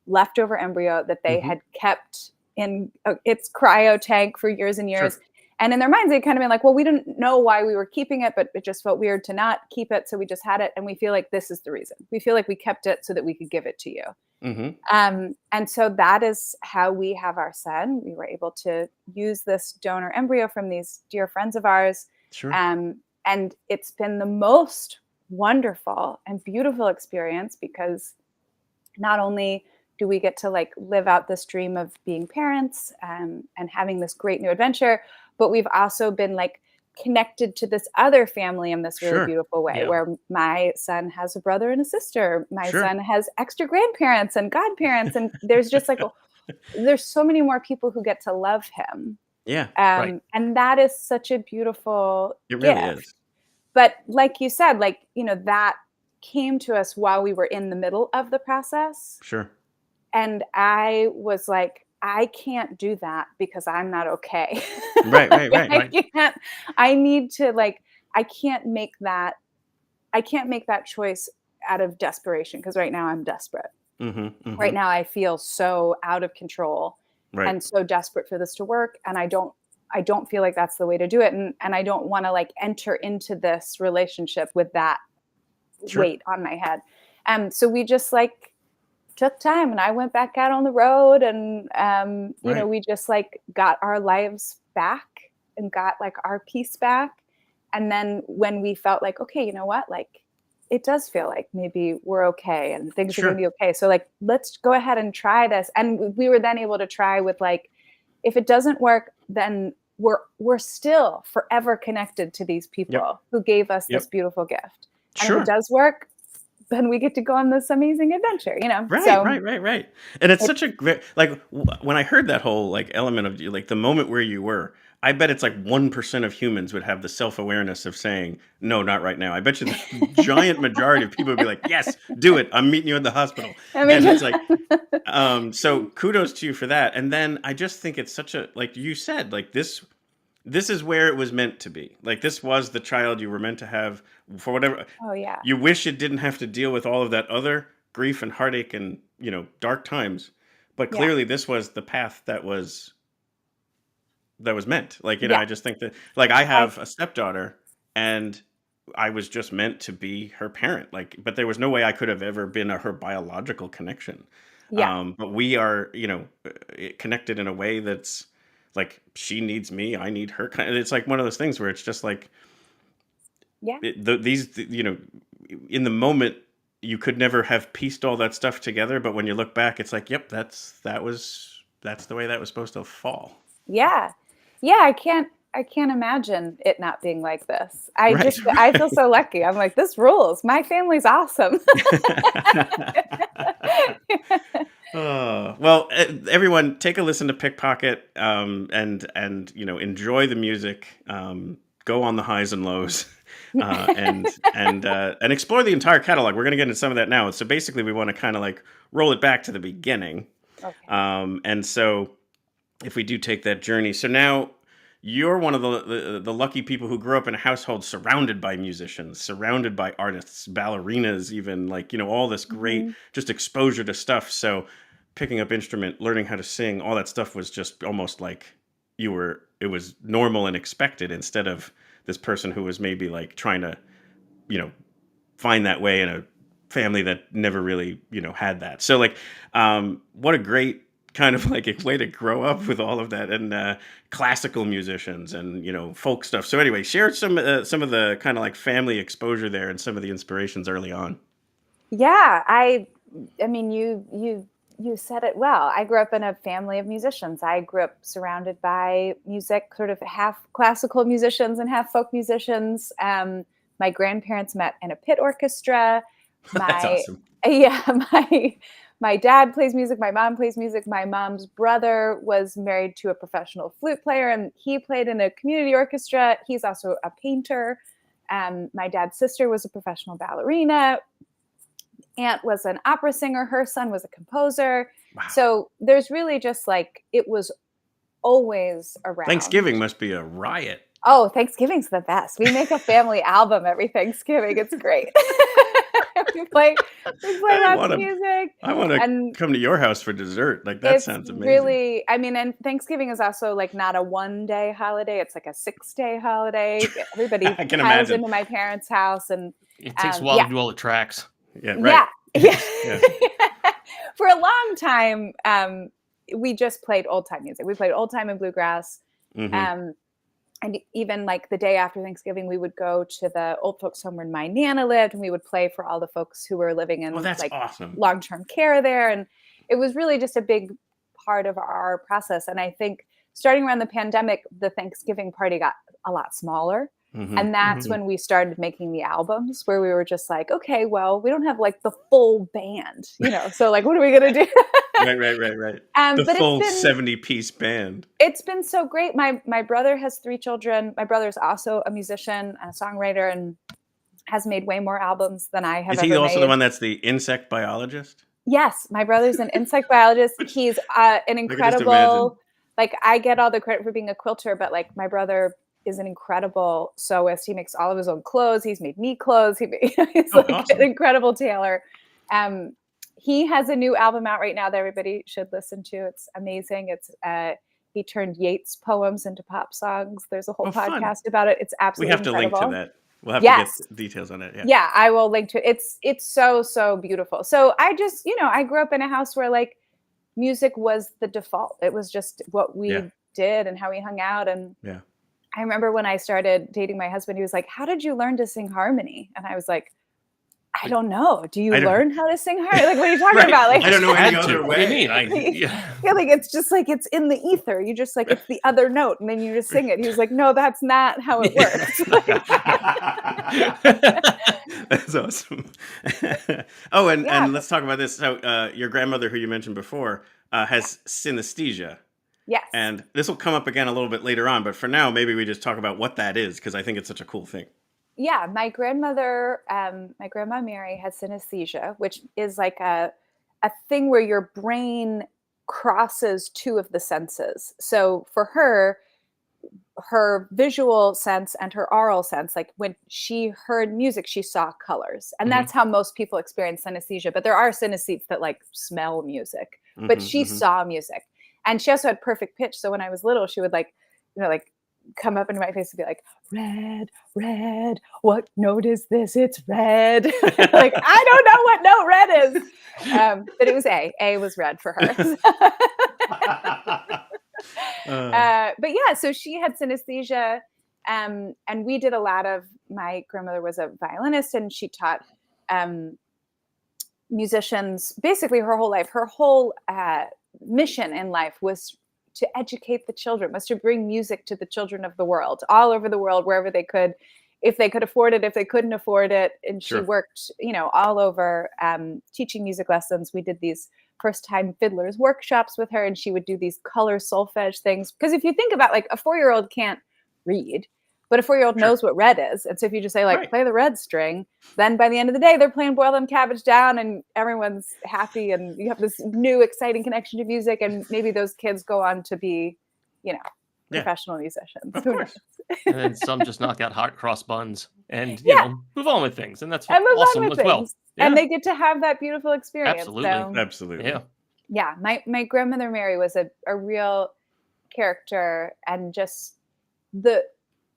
leftover embryo that they had kept in its cryo tank for years and years. Sure. And in their minds, they'd kind of been like, well, we didn't know why we were keeping it, but it just felt weird to not keep it. So we just had it. And we feel like this is the reason. We feel like we kept it so that we could give it to you. And so that is how we have our son. We were able to use this donor embryo from these dear friends of ours. Sure. And it's been the most wonderful and beautiful experience, because not only do we get to live out this dream of being parents and having this great new adventure, but we've also been connected to this other family in this really beautiful way, where my son has a brother and a sister. My son has extra grandparents and godparents. And there's just there's so many more people who get to love him. Yeah. And that is such a beautiful gift. It really is. But like you said, that came to us while we were in the middle of the process. Sure. And I was like, I can't do that because I'm not okay. Right. I need to I can't make that choice out of desperation, because right now I'm desperate. Right now I feel so out of control and so desperate for this to work. And I don't I don't feel like that's the way to do it. And I don't want to like enter into this relationship with that weight on my head. So we just like took time, and I went back out on the road, and you know, we just like got our lives back and got like our peace back. And then when we felt like, okay, you know what, like it does feel like maybe we're okay and things are gonna be okay. So like, let's go ahead and try this. And we were then able to try with like, if it doesn't work, then we're still forever connected to these people who gave us this beautiful gift. And if it does work, then we get to go on this amazing adventure, you know? Right. And it's such a great, like, when I heard that whole, like, element of, like, the moment where you were, I bet it's like 1% of humans would have the self-awareness of saying, no, not right now. I bet you the giant majority of people would be like, yes, do it. I'm meeting you at the hospital. And it's like, so kudos to you for that. And then I just think it's such a, like you said, like this is where it was meant to be. Like, this was the child you were meant to have for whatever. Oh, yeah. You wish it didn't have to deal with all of that other grief and heartache and, you know, dark times. But clearly this was the path that was meant. Like, you know, I just think that, like, I have a stepdaughter, and I was just meant to be her parent. Like, but there was no way I could have ever been her biological connection. But we are, you know, connected in a way that's, like, she needs me, I need her. It's like one of those things where it's just like, these, you know, in the moment, you could never have pieced all that stuff together. But when you look back, it's like, yep, that's the way that was supposed to fall. Yeah. I can't imagine it not being like this. I feel so lucky. I'm like, this rules. My family's awesome. Well, everyone, take a listen to Pickpocket, and you know, enjoy the music. Go on the highs and lows, and explore the entire catalog. We're going to get into some of that now. So basically, we want to kind of like roll it back to the beginning. Okay. And so, if we do take that journey, so now you're one of the lucky people who grew up in a household surrounded by musicians, surrounded by artists, ballerinas, even, like, you know, all this great just exposure to stuff. So picking up instrument, learning how to sing, all that stuff was just almost like it was normal and expected, instead of this person who was maybe like trying to, you know, find that way in a family that never really, you know, had that. So like, what a great kind of like a way to grow up with all of that, and classical musicians and, you know, folk stuff. So anyway, share some of the kind of like family exposure there and some of the inspirations early on. Yeah, I mean, you said it well. I grew up in a family of musicians. I grew up surrounded by music, sort of half classical musicians and half folk musicians. My grandparents met in a pit orchestra. That's awesome. Yeah, my dad plays music. My mom plays music. My mom's brother was married to a professional flute player, and he played in a community orchestra. He's also a painter. My dad's sister was a professional ballerina. Aunt was an opera singer. Her son was a composer. Wow. So there's really just like, it was always around. Thanksgiving must be a riot. Oh, Thanksgiving's the best. We make a family album every Thanksgiving. It's great. we play lots of music. I want to come to your house for dessert. Like, that sounds amazing. Really, I mean, and Thanksgiving is also like not a 1-day holiday. It's like a 6-day holiday. Everybody piles into my parents' house, and it takes a while to do all the tracks. Yeah, right. Yeah. For a long time, we just played old time music. We played old time and bluegrass. Mm-hmm. And even like the day after Thanksgiving, we would go to the old folks home where my Nana lived, and we would play for all the folks who were living in awesome. long-term care there. And it was really just a big part of our process. And I think starting around the pandemic, the Thanksgiving party got a lot smaller. Mm-hmm, and that's when we started making the albums, where we were just like, okay, well, we don't have like the full band, you know, so like, what are we going to do? Right. The full 70-piece band. It's been so great. My brother has 3 children. My brother's also a musician and a songwriter, and has made way more albums than I have ever made. Is he also the one that's the insect biologist? Yes. My brother's an insect biologist. He's an incredible, like, I get all the credit for being a quilter, but like, my brother is an incredible sewist. He makes all of his own clothes. He's made me clothes. He's awesome. An incredible tailor. He has a new album out right now that everybody should listen to. It's amazing. He turned Yeats poems into pop songs. There's a whole Oh, fun. podcast about it. It's We absolutely have to link incredible. to that. We'll have Yes. to get details on it. Yeah. Yeah, I will link to it. It's so beautiful. So I just, I grew up in a house where like music was the default. It was just what we did and how we hung out. And Yeah. I remember when I started dating my husband, he was like, "How did you learn to sing harmony?" And I was like, "I don't know. Do you learn how to sing harmony? Like, what are you talking about? Like, I don't know any Had other to. way. What do you mean? yeah, like it's just like it's in the ether. You just like it's the other note, and then you just sing it. He was like, "No, that's not how it works." That's awesome. Oh, and let's talk about this. So, your grandmother, who you mentioned before, has synesthesia. Yes. And this will come up again a little bit later on, but for now, maybe we just talk about what that is, because I think it's such a cool thing. Yeah, my grandmother, my grandma Mary had synesthesia, which is like a thing where your brain crosses two of the senses. So for her visual sense and her aural sense, like when she heard music, she saw colors. And that's how most people experience synesthesia. But there are synesthetes that like smell music, but she saw music. And she also had perfect pitch. So when I was little, she would like, like come up into my face and be like, "Red, red, what note is this? It's red." Like, I don't know what note red is. But it was A. A was red for her. But yeah, so she had synesthesia. And we did a lot of, my grandmother was a violinist and she taught musicians basically her whole life. Her whole mission in life was to educate the children, was to bring music to the children of the world, all over the world, wherever they could, if they could afford it, if they couldn't afford it. And she worked, all over teaching music lessons. We did these first time fiddlers workshops with her, and she would do these color solfege things. Because if you think about like a 4-year-old can't read, but a 4-year-old knows what red is. And so if you just say like, play the red string, then by the end of the day, they're playing Boil Them Cabbage Down and everyone's happy. And you have this new exciting connection to music. And maybe those kids go on to be, professional musicians. Of course. And then some just knock out hot cross buns and, move on with things. And that's and move awesome on with as well. things. And they get to have that beautiful experience. Absolutely. So, Absolutely. Yeah. yeah, my grandmother Mary was a real character, and just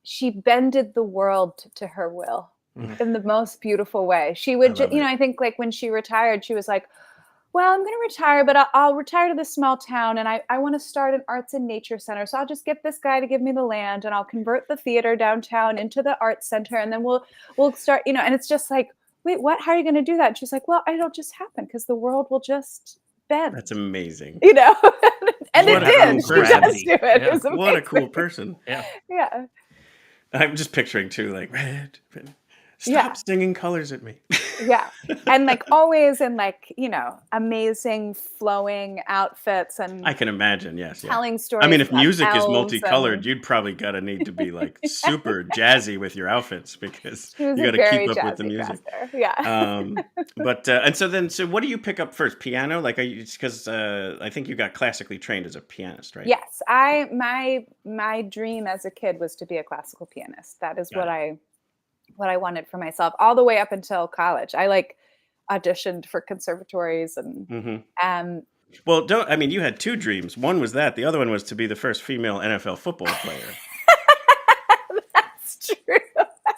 she bended the world to her will in the most beautiful way. She would, I think like when she retired, she was like, "Well, I'm going to retire, but I'll retire to this small town, and I want to start an arts and nature center. So I'll just get this guy to give me the land, and I'll convert the theater downtown into the arts center, and then we'll start, and it's just like, wait, what? How are you going to do that?" And she's like, "Well, it'll just happen because the world will just bend." That's amazing. And What it a did. cool She does gravity. do it. Yeah. It was What a amazing. cool person. Yeah. Yeah. I'm just picturing too, like, red. Stop Yeah. singing colors at me. Yeah. And like always in like, amazing flowing outfits and I can imagine, yes. Yeah. telling stories. I mean, if about music is elves multicolored, and- you'd probably need to be like super jazzy with your outfits, because She was you a got to very keep up with the jazzy music. dresser. Yeah. But and so what do you pick up first? Piano? Like, because I think you got classically trained as a pianist, right? Yes. My dream as a kid was to be a classical pianist. That is what I wanted for myself all the way up until college. I like auditioned for conservatories and Well, you had two dreams. One was that. The other one was to be the first female NFL football player. That's true.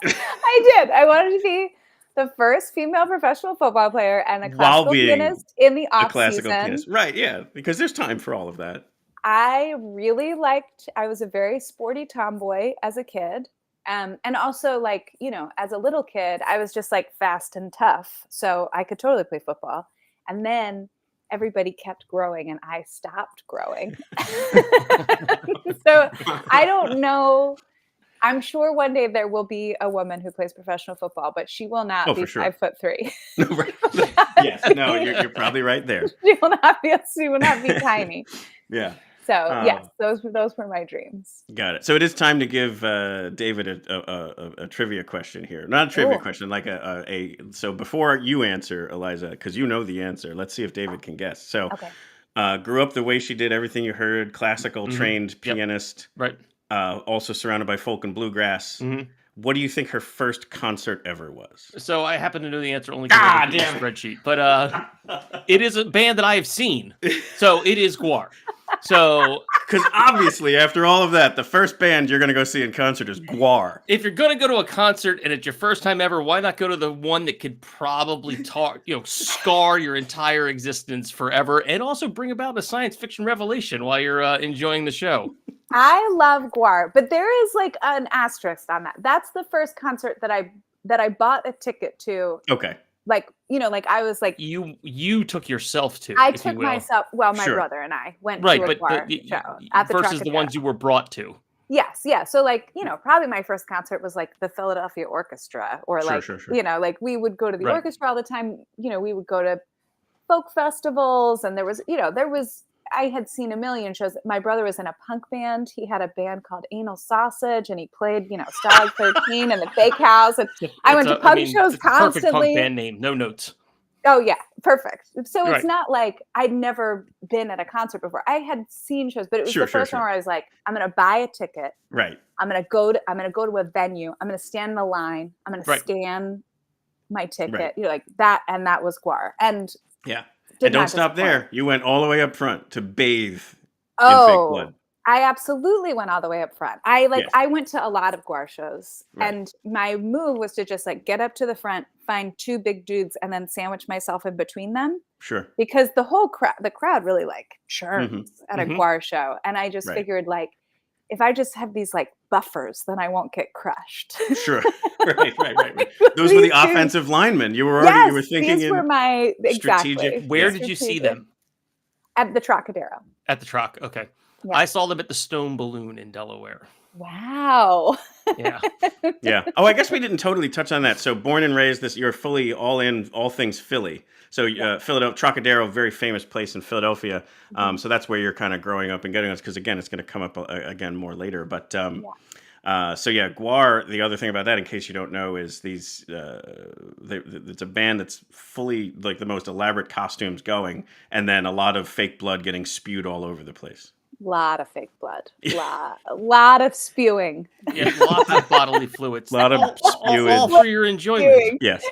I did. I wanted to be the first female professional football player and a classical being pianist in the A off classical season. pianist. Right, yeah. Because there's time for all of that. I was a very sporty tomboy as a kid. And also as a little kid, I was just like fast and tough. So I could totally play football. And then everybody kept growing and I stopped growing. So I don't know. I'm sure one day there will be a woman who plays professional football, but she will not be for sure. 5'3". Yes, no, you're probably right there. She will not be tiny. Yeah. So yes, those were my dreams. Got it. So it is time to give David a trivia question here. Not a trivia question, like so before you answer, Eliza, because you know the answer, let's see if David can guess. So grew up the way she did, everything you heard, classical trained pianist. Right. Also surrounded by folk and bluegrass. What do you think her first concert ever was? So I happen to know the answer only because I looked at the spreadsheet. But it is a band that I have seen. So it is Guar. So Because obviously, after all of that, the first band you're going to go see in concert is Guar. If you're going to go to a concert and it's your first time ever, why not go to the one that could probably scar your entire existence forever and also bring about a science fiction revelation while you're enjoying the show? I love Guar, but there is like an asterisk on that. That's the first concert that I bought a ticket to. Okay. Like, I was like, you took yourself to. I took myself. Well, my Sure. brother and I went Right, to a but Guar show at the versus the Trocadero. ones you were brought to. Yes, yeah. So like, probably my first concert was like the Philadelphia Orchestra, or Sure. like we would go to the Right. orchestra all the time. We would go to folk festivals, and there was I had seen a million shows. My brother was in a punk band. He had a band called Anal Sausage, and he played, Stalag 13 and the Fake House. And I went to punk shows it's a perfect constantly. punk band name, no notes. Oh yeah, perfect. So Right. it's not like I'd never been at a concert before. I had seen shows, but it was Sure, the first sure. one where I was like, I'm gonna buy a ticket. Right. I'm gonna go to a venue. I'm gonna stand in a line. I'm gonna Right. scan my ticket. Right. Like that, and that was Guar. And Yeah. did And don't not stop disappoint. there. You went all the way up front to bathe in fake Oh, blood. I absolutely went all the way up front. Yes. I went to a lot of Guar shows, Right. and my move was to just like get up to the front, find two big dudes, and then sandwich myself in between them, Sure. because the crowd really like churns at a Mhm. Guar show, and I just Right. figured like if I just have these like buffers, then I won't get crushed. Sure. Right. Those were the These dudes- offensive linemen. You were thinking these were in my strategic- exactly. Where did you see them? At the Trocadero. At the Troc. Okay. Yeah. I saw them at the Stone Balloon in Delaware. Wow. Yeah. Yeah. Oh, I guess we didn't totally touch on that. So born and raised you're fully all in all things Philly. So Philadelphia, Trocadero, very famous place in Philadelphia. So that's where you're kind of growing up and getting us, because again, it's going to come up again more later. But Guar, the other thing about that, in case you don't know, is these, it's a band that's fully like the most elaborate costumes going, and then a lot of fake blood getting spewed all over the place. Lot of fake blood. A lot of spewing. Yeah, lots of bodily fluids. Lot of all spewage. for your enjoyment. Spewing. Yes.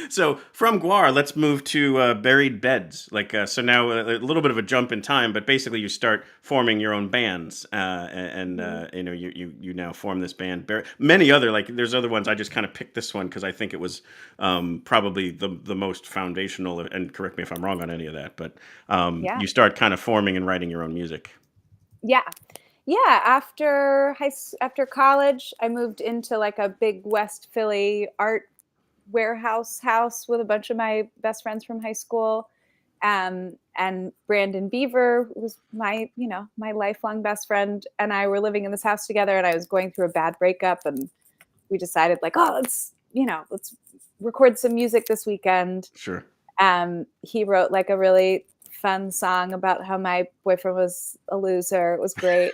So from Guar, let's move to Buried Beds. So now a little bit of a jump in time, but basically you start forming your own bands, and you now form this band. Many other, like there's other ones. I just kind of picked this one because I think it was probably the most foundational. And correct me if I'm wrong on any of that, but you start kind of forming and writing your own music. Yeah. After college, I moved into like a big West Philly art warehouse house with a bunch of my best friends from high school. And Brandon Beaver was my lifelong best friend, and I were living in this house together, and I was going through a bad breakup, and we decided like, let's record some music this weekend. Sure. He wrote like a really fun song about how my boyfriend was a loser. It was great.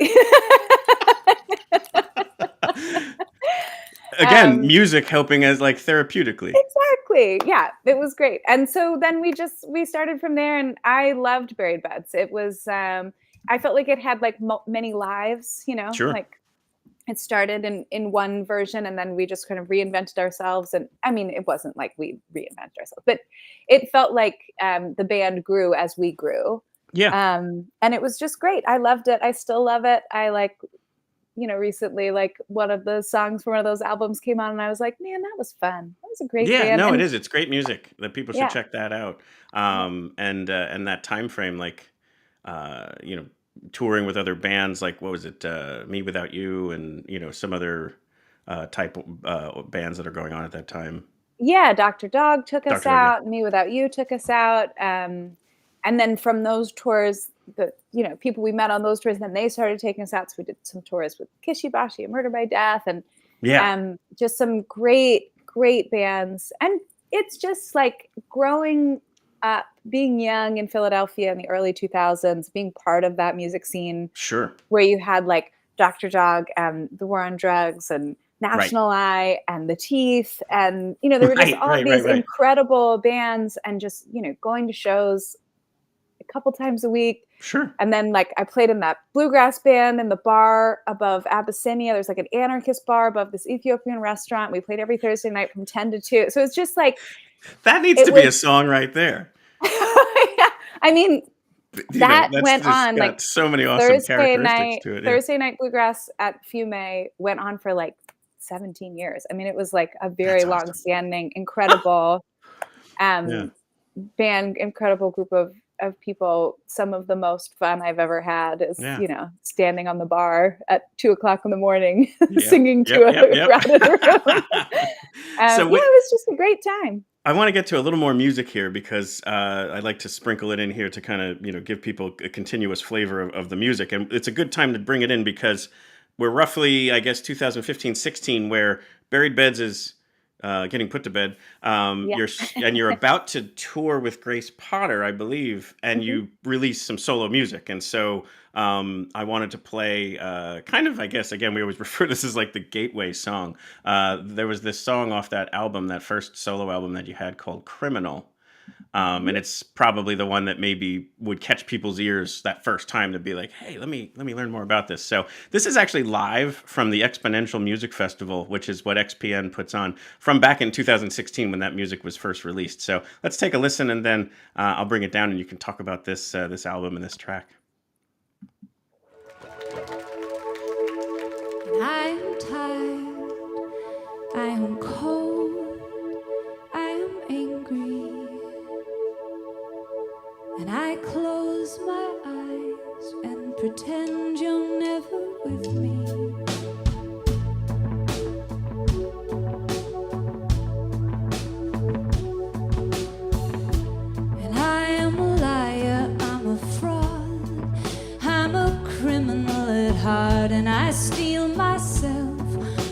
Again, music helping as like therapeutically. Exactly. Yeah, it was great. And so then we started from there, and I loved Buried Beds. It was, I felt like it had like many lives, Sure. like it started in one version, and then we just kind of reinvented ourselves. And I mean, it wasn't like we reinvented ourselves, but it felt like the band grew as we grew. Yeah. And it was just great. I loved it. I still love it. I like, recently, like one of the songs from one of those albums came on, and I was like, man, that was fun. That was a great band. Yeah, no, And it is. It's great music. That people should check that out. And that time frame, like, touring with other bands, like what was it, Me Without You, and some other type of bands that are going on at that time. Yeah, Dr. Dog took us Dr. Dog, yeah. out. Me Without You took us out. And then from those tours, the people we met on those tours, then they started taking us out. So we did some tours with Kishibashi and Murder by Death, and just some great bands. And it's just like growing up, being young in Philadelphia in the early 2000s, being part of that music scene. Sure. Where you had like Dr. Dog and The War on Drugs and National Eye and The Teeth, and there were just all these incredible bands, and just going to shows a couple times a week. Sure. And then like I played in that bluegrass band in the bar above Abyssinia. There's like an anarchist bar above this Ethiopian restaurant. We played every Thursday night from 10 to 2. So it's just like that needs to be a song right there. Yeah. I mean, That that's went just on got like so many awesome characteristics to it. Yeah. Thursday Night Bluegrass at Fiume went on for like 17 years. I mean, it was like a very That's awesome. long-standing, incredible Yeah. band, incredible group of people. Some of the most fun I've ever had is, Yeah. you know, standing on the bar at 2:00 in the morning, Yep, singing to yep, a yep. crowded room. So Yeah, it was just a great time. I want to get to a little more music here because I like to sprinkle it in here to kind of, give people a continuous flavor of the music. And it's a good time to bring it in because we're roughly, I guess, 2015, 16, where Buried Beds is getting put to bed. You're about to tour with Grace Potter, I believe, and you release some solo music. And so I wanted to play kind of, I guess, again, we always refer to this as like the gateway song. There was this song off that album, that first solo album that you had called Criminal. And it's probably the one that maybe would catch people's ears that first time to be like, hey, let me learn more about this. So this is actually live from the Exponential Music Festival, which is what XPN puts on, from back in 2016 when that music was first released. So let's take a listen, and then I'll bring it down and you can talk about this album and this track. I am tired, I am cold, I am angry, and I close my eyes and pretend you're never with me. And I am a liar, I'm a fraud, I'm a criminal at heart, and I steal myself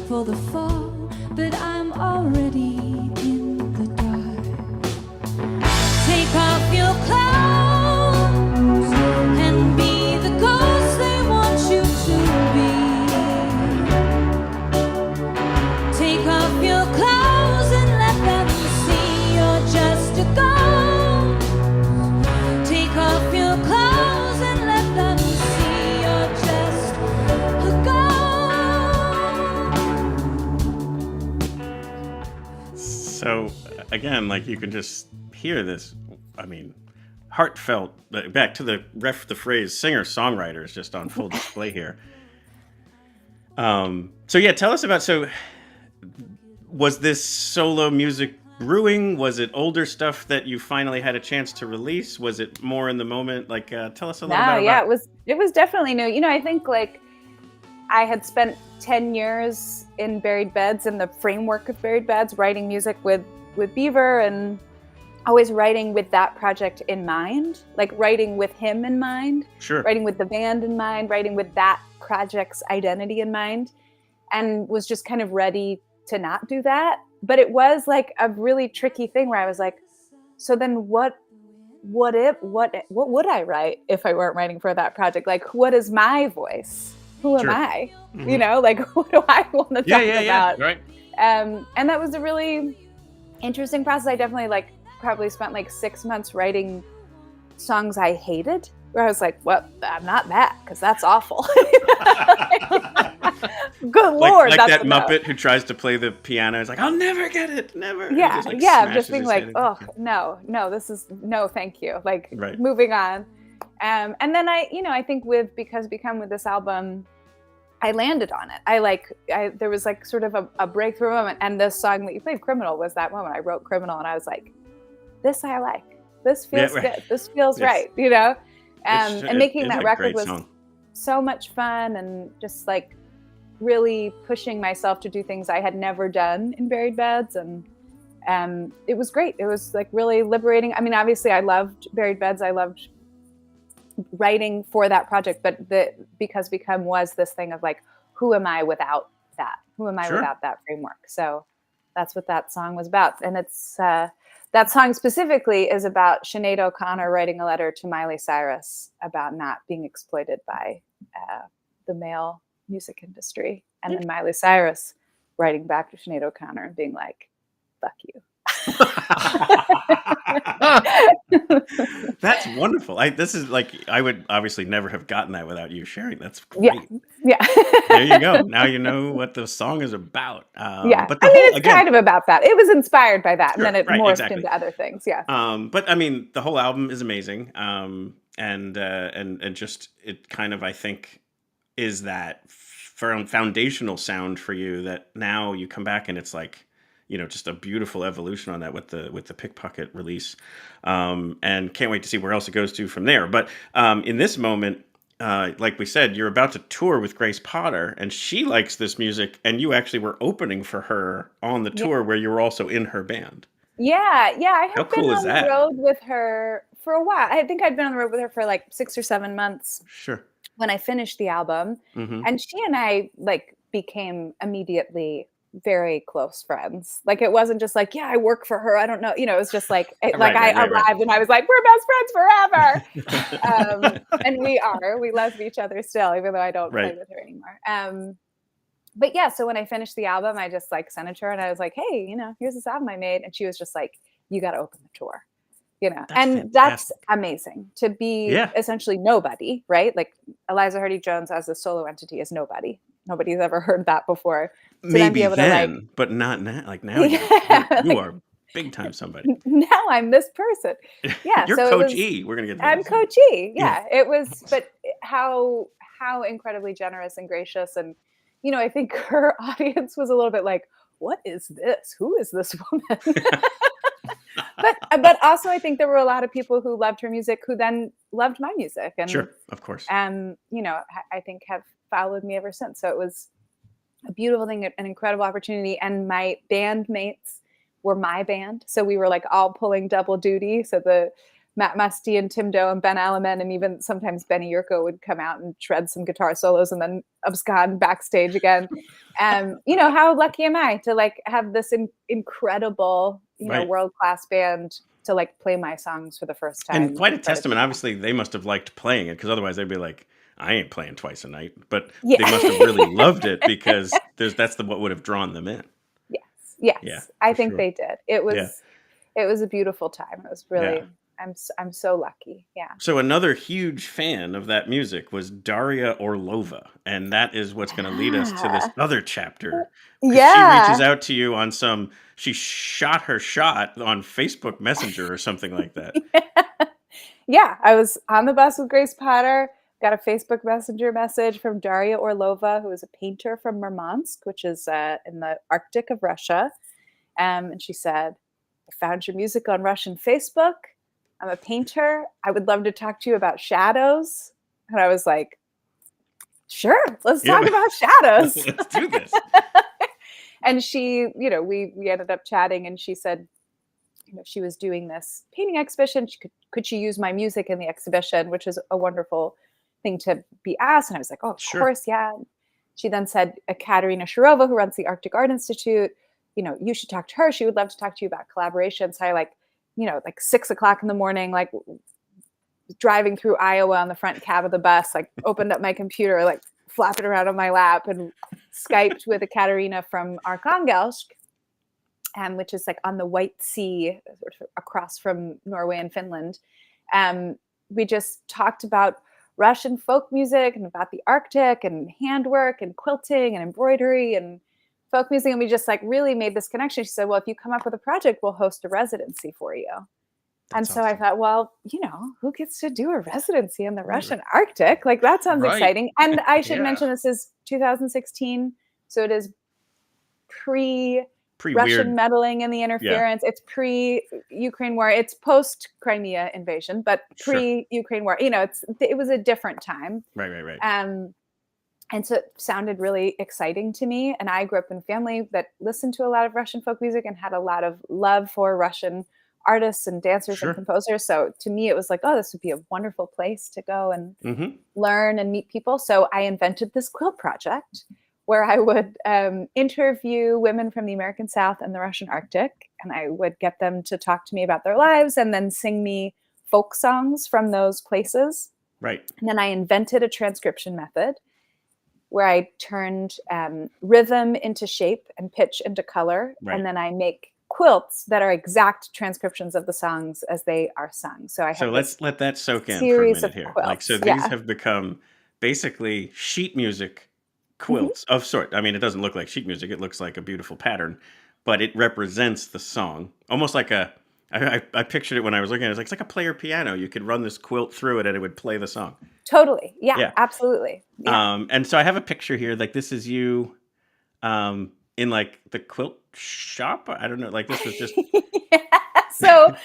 for the fall, but I'm already in the dark. Take off your clothes and be the ghost they want you to be. Take off your clothes and let them see you're just a ghost. Take off your clothes and let them see you're just a ghost. So again, like you can just hear this, I mean, heartfelt, back to the phrase singer-songwriter is just on full display here. So yeah, tell us about, was this solo music brewing? Was it older stuff that you finally had a chance to release? Was it more in the moment? Like, tell us a little bit about it was definitely new. You know, I think like I had spent 10 years in Buried Beds, in the framework of Buried Beds, writing music with Beaver, and always writing with that project in mind, like writing with him in mind, writing with the band in mind, writing with that project's identity in mind, and was just kind of ready to not do that. But it was like a really tricky thing where I was like, so then what would I write if I weren't writing for that project? Like, what is my voice? Who am I? Mm-hmm. You know, like, what do I want to talk about? Right. And that was a really interesting process. I definitely probably spent like 6 months writing songs I hated, where I was like, well, I'm not that, because that's awful. Good Lord. Like that's that Muppet who tries to play the piano is like, I'll never get it, never. Yeah, just, just being his like, head oh, no, this is, no, thank you. Like, Right. moving on. And then I think with Because Become, with this album, I landed on it. There was like sort of a breakthrough moment, and this song that you played, Criminal, was that moment. I wrote Criminal and I was like, this I like. This feels good. This feels right, you know? And making that record was so much fun, and just like really pushing myself to do things I had never done in Buried Beds. And it was great. It was like really liberating. I mean, obviously I loved Buried Beds. I loved writing for that project, but Because Become was this thing of like, who am I without that? Who am I without that framework? So that's what that song was about. And it's that song specifically is about Sinead O'Connor writing a letter to Miley Cyrus about not being exploited by the male music industry, and then Miley Cyrus writing back to Sinead O'Connor and being like, fuck you. That's wonderful. This is like, I would obviously never have gotten that without you sharing. That's great. Yeah. There you go. Now you know what the song is about. But it's kind of about that. It was inspired by that, and then it morphed into other things. Yeah. But I mean, the whole album is amazing. and just it kind of, I think, is that foundational sound for you that now you come back and it's like, just a beautiful evolution on that with the Pickpocket release, and can't wait to see where else it goes to from there. But in this moment, like we said, you're about to tour with Grace Potter, and she likes this music, and you actually were opening for her on the tour where you were also in her band. Yeah, I How have been cool is on the that? road with her for a while. I think I'd been on the road with her for like 6 or 7 months Sure. when I finished the album. Mm-hmm. And she and I like became immediately very close friends. Like it wasn't just like, yeah, I work for her. I don't know. It was just like, I arrived and I was like, we're best friends forever. And we love each other still, even though I don't play with her anymore. But yeah, so when I finished the album, I just like sent it to her and I was like, hey, here's this album I made. And she was just like, you got to open the tour, that's amazing to be essentially nobody, right? Like Eliza Hardy Jones as a solo entity is nobody. Nobody's ever heard that before. So Maybe then, then, but not now. Like now, you are big time somebody. Now I'm this person. Yeah, you're so Coach E. We're gonna get. I'm Coach E. Yeah, it was. But how incredibly generous and gracious, and I think her audience was a little bit like, "What is this? Who is this woman?" But also, I think there were a lot of people who loved her music who then loved my music, and sure, of course, I think have followed me ever since. So it was a beautiful thing, an incredible opportunity. And my bandmates were my band. So we were like all pulling double duty. So the Matt Musty and Tim Doe and Ben Alaman, and even sometimes Benny Yurko would come out and shred some guitar solos and then abscond backstage again. How lucky am I to like have this incredible, world-class band to like play my songs for the first time. And quite a testament. Obviously, they must have liked playing it because otherwise they'd be like, I ain't playing twice a night. But they must have really loved it because that's what would have drawn them in. Yes. Yeah, I think they did. It was a beautiful time. It was really. Yeah. I'm so lucky. Yeah. So another huge fan of that music was Daria Orlova, and that is what's going to lead us to this other chapter. Yeah. She reaches out to you on she shot her shot on Facebook Messenger or something like that. Yeah. I was on the bus with Grace Potter, got a Facebook Messenger message from Daria Orlova, who is a painter from Murmansk, which is in the Arctic of Russia. And she said, I found your music on Russian Facebook. I'm a painter. I would love to talk to you about shadows. And I was like, sure, let's talk about shadows. Let's do this. And she, we ended up chatting, and she said, she was doing this painting exhibition. Could she use my music in the exhibition, which is a wonderful thing to be asked. And I was like, oh, of course, yeah. She then said, Katerina Shirova, who runs the Arctic Art Institute, you should talk to her. She would love to talk to you about collaboration. So I like 6 o'clock in the morning, like driving through Iowa on the front cab of the bus, like opened up my computer, like flapping around on my lap and Skyped with a Katerina from Arkhangelsk, which is like on the White Sea, sort of across from Norway and Finland. We just talked about Russian folk music and about the Arctic and handwork and quilting and embroidery and folk music. And we just like really made this connection. She said, well, if you come up with a project, we'll host a residency for you. That's awesome. I thought, well, who gets to do a residency in the Russian Arctic? Like that sounds exciting. And I should mention this is 2016. So it is pre-Russian meddling in the interference. It's pre-Ukraine war. It's post-Crimea invasion, but pre-Ukraine war. It was a different time. Right. And so it sounded really exciting to me. And I grew up in a family that listened to a lot of Russian folk music and had a lot of love for Russian artists and dancers and composers. So to me, it was like, oh, this would be a wonderful place to go and learn and meet people. So I invented this quilt project where I would interview women from the American South and the Russian Arctic, and I would get them to talk to me about their lives and then sing me folk songs from those places. Right. And then I invented a transcription method where I turned rhythm into shape and pitch into color. Right. And then I make quilts that are exact transcriptions of the songs as they are sung. So let's let that soak in for a minute here. Quilts. These have become basically sheet music quilts of sort. I mean, it doesn't look like sheet music. It looks like a beautiful pattern, but it represents the song. Almost like I pictured it when I was looking at it. It's like a player piano. You could run this quilt through it and it would play the song. Totally. Yeah, Yeah. absolutely. Yeah. And so I have a picture here. Like this is you in like the quilt shop. I don't know. Like this was just Yeah. So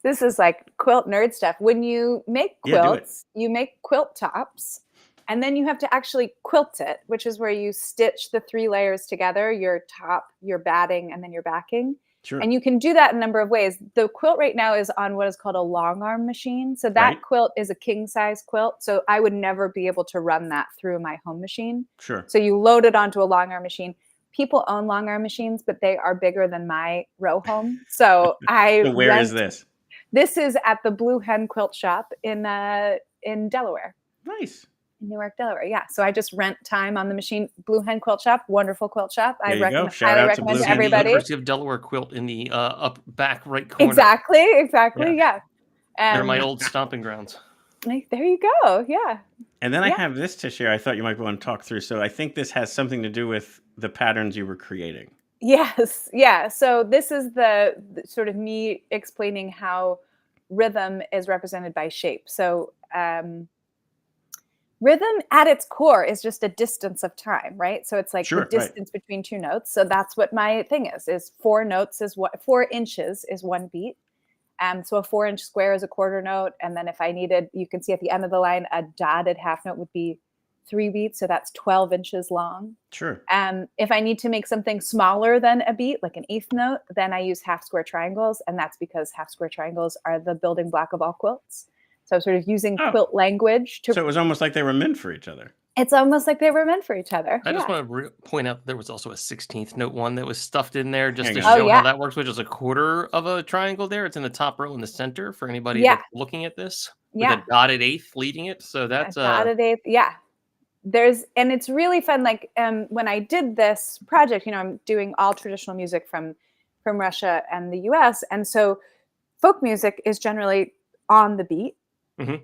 this is like quilt nerd stuff. When you make Yeah, do it. quilts, you make quilt tops, and then you have to actually quilt it, which is where you stitch the 3 layers together, your top, your batting, and then your backing. Sure. And you can do that in a number of ways. The quilt right now is on what is called a long arm machine. So that Right. quilt is a king size quilt. So I would never be able to run that through my home machine. Sure. So you load it onto a long arm machine. People own long arm machines, but they are bigger than my row home. So So where is this? This is at the Blue Hen Quilt Shop in Delaware. Nice. In Newark, Delaware. Yeah. So I just rent time on the machine. Blue Hen Quilt Shop, wonderful quilt shop. There you go. Shout highly out to recommend Blue to Hen. everybody. University of Delaware quilt in the up back right corner. Exactly. Yeah. They're my old stomping grounds. There you go. Yeah. And then I Yeah. have this to share. I thought you might want to talk through. So I think this has something to do with the patterns you were creating. Yes. Yeah. So this is the sort of me explaining how rhythm is represented by shape. So rhythm at its core is just a distance of time, right? So it's like Sure, the distance between 2 notes. So that's what my thing is 4 notes is 4 inches is 1 beat. So a 4-inch square is a quarter note. And then if I needed, you can see at the end of the line, a dotted half note would be 3 beats. So that's 12 inches long. Sure. If I need to make something smaller than a beat, like an 1/8 note, then I use half square triangles. And that's because half square triangles are the building block of all quilts. So I'm sort of using quilt language to. So it was almost like they were meant for each other. It's almost like they were meant for each other. I just Yeah. want to point out there was also a 16th note one that was stuffed in there just Hang to on. show Oh, yeah. how that works, which is a quarter of a triangle there. It's in the top row in the center for anybody Yeah. that's looking at this. Yeah. With a dotted 1/8 leading it. So that's dotted 1/8. Yeah. And it's really fun. Like when I did this project, I'm doing all traditional music from Russia and the US. And so folk music is generally on the beat. Mhm.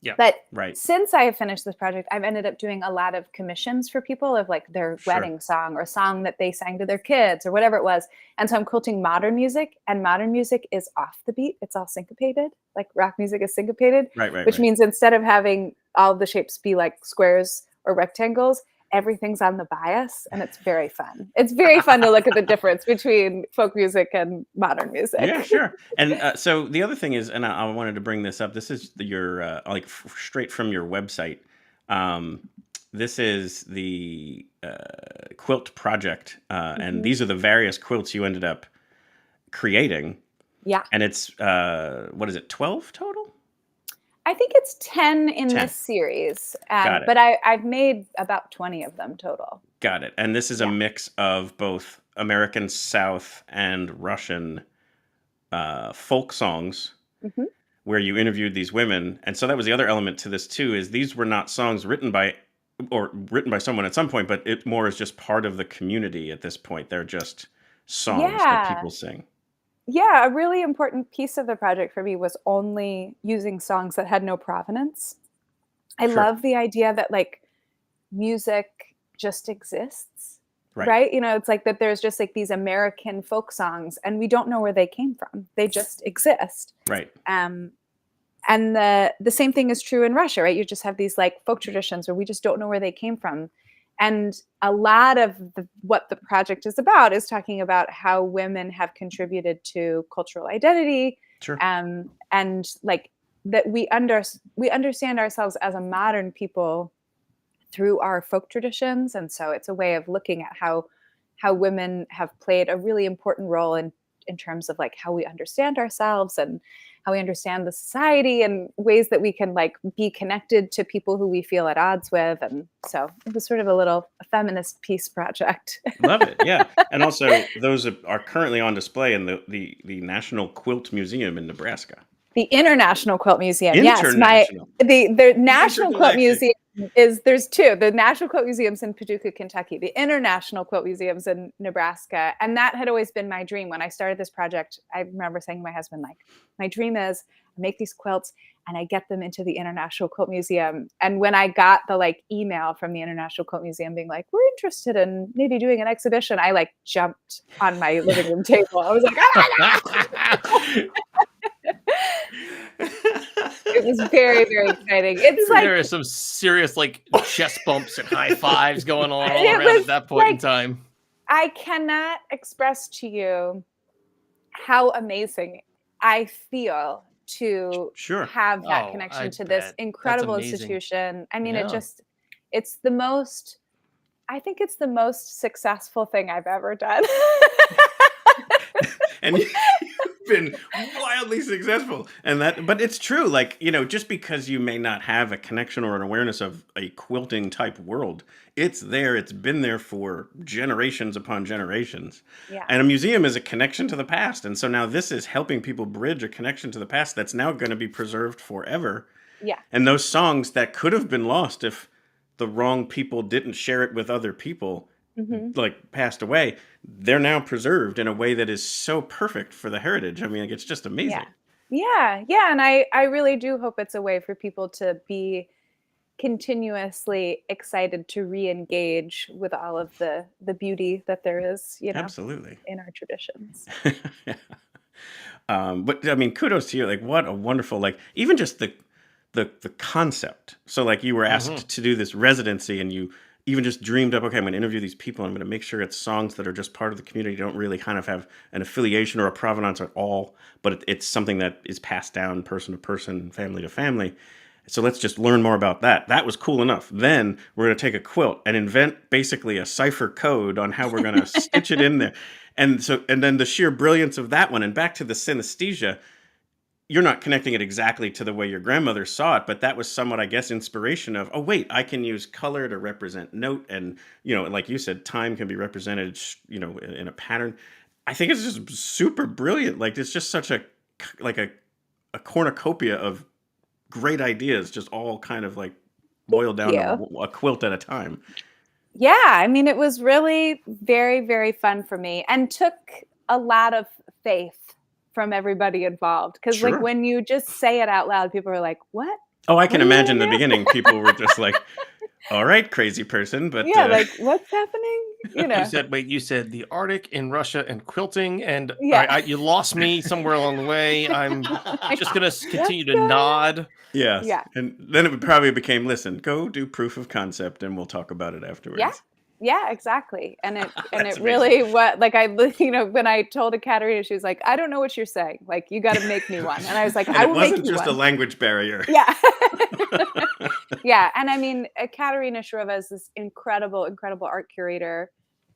Yeah. But Right. since I have finished this project, I've ended up doing a lot of commissions for people of like their Sure. wedding song or a song that they sang to their kids or whatever it was. And so I'm quilting modern music, and modern music is off the beat. It's all syncopated. Like rock music is syncopated, Right. which means instead of having all the shapes be like squares or rectangles, everything's on the bias, and it's very fun. It's very fun to look at the difference between folk music and modern music. Yeah, sure. And so the other thing is, and I wanted to bring this up. This is your straight from your website. This is the quilt project, and these are the various quilts you ended up creating. Yeah. And it's what is it, 12 total? I think it's 10 in 10. this series, Got it. but I've made about 20 of them total. Got it. And this is a mix of both American South and Russian folk songs, where you interviewed these women. And so that was the other element to this too, is these were not songs written by someone at some point, but it more is just part of the community at this point. They're just songs that people sing. Yeah, a really important piece of the project for me was only using songs that had no provenance. I Sure. love the idea that like music just exists, Right. right? It's like that there's just like these American folk songs and we don't know where they came from. They just exist. Right. And the same thing is true in Russia, right? You just have these like folk traditions where we just don't know where they came from. And a lot of what the project is about is talking about how women have contributed to cultural identity, Sure. and like that we understand ourselves as a modern people through our folk traditions. And so it's a way of looking at how women have played a really important role in terms of like how we understand ourselves and how we understand the society and ways that we can like be connected to people who we feel at odds with. And so it was sort of a feminist peace project. Love it. Yeah. And also those are currently on display in the National Quilt Museum in Nebraska. The International Quilt Museum. International. Yes, the National Quilt Intergalactic. Museum there's 2. The National Quilt Museum's in Paducah, Kentucky. The International Quilt Museum's in Nebraska. And that had always been my dream. When I started this project, I remember saying to my husband, like, my dream is I make these quilts and I get them into the International Quilt Museum. And when I got the like email from the International Quilt Museum being like, we're interested in maybe doing an exhibition, I like jumped on my living room table. I was like, it was very, very exciting. It's like there are some serious like chest bumps and high fives going on all It around was at that point in like- time. I cannot express to you how amazing I feel to Sure. have that Oh, connection I to this bet. incredible That's amazing. institution. I mean, Yeah. it's the most, I think it's the most successful thing I've ever done. And you've been wildly successful. But it's true. Like, just because you may not have a connection or an awareness of a quilting type world, it's there. It's been there for generations upon generations. Yeah. And a museum is a connection to the past. And so now this is helping people bridge a connection to the past that's now going to be preserved forever. Yeah. And those songs that could have been lost if the wrong people didn't share it with other people, like passed away, they're now preserved in a way that is so perfect for the heritage. I mean, like, it's just amazing. Yeah. And I really do hope it's a way for people to be continuously excited to re-engage with all of the beauty that there is, Absolutely. in our traditions. Yeah. But I mean, kudos to you. Like, what a wonderful, like, even just the concept. So like you were asked to do this residency and you even just dreamed up, okay, I'm going to interview these people. I'm going to make sure it's songs that are just part of the community, don't really kind of have an affiliation or a provenance at all, but it's something that is passed down person to person, family to family. So let's just learn more about that. That was cool enough. Then we're going to take a quilt and invent basically a cipher code on how we're going to stitch it in there. And then the sheer brilliance of that one, and back to the synesthesia, you're not connecting it exactly to the way your grandmother saw it, but that was somewhat, I guess, inspiration of, oh, wait, I can use color to represent note. And, like you said, time can be represented, in a pattern. I think it's just super brilliant. Like, it's just such a cornucopia of great ideas, just all kind of like boiled down to a quilt at a time. Yeah. I mean, it was really very, very fun for me and took a lot of faith from everybody involved. Because Sure. like when you just say it out loud, people are like, what? Oh, I can What are you imagine gonna the do? beginning. People were just like, all right, crazy person. But Yeah, like what's happening? You said the Arctic in Russia and quilting, and Yeah. you lost me somewhere along the way. I'm just gonna continue to go. nod. yes. Yeah. And then it probably became, listen, go do proof of concept and we'll talk about it afterwards. Yeah, exactly. And it That's really when I told Ekaterina, she was like, I don't know what you're saying. Like, you got to make me one. And I was like, And I it will make wasn't you just one. a language barrier. Yeah. Yeah. And I mean, Ekaterina Shirova is this incredible, incredible art curator.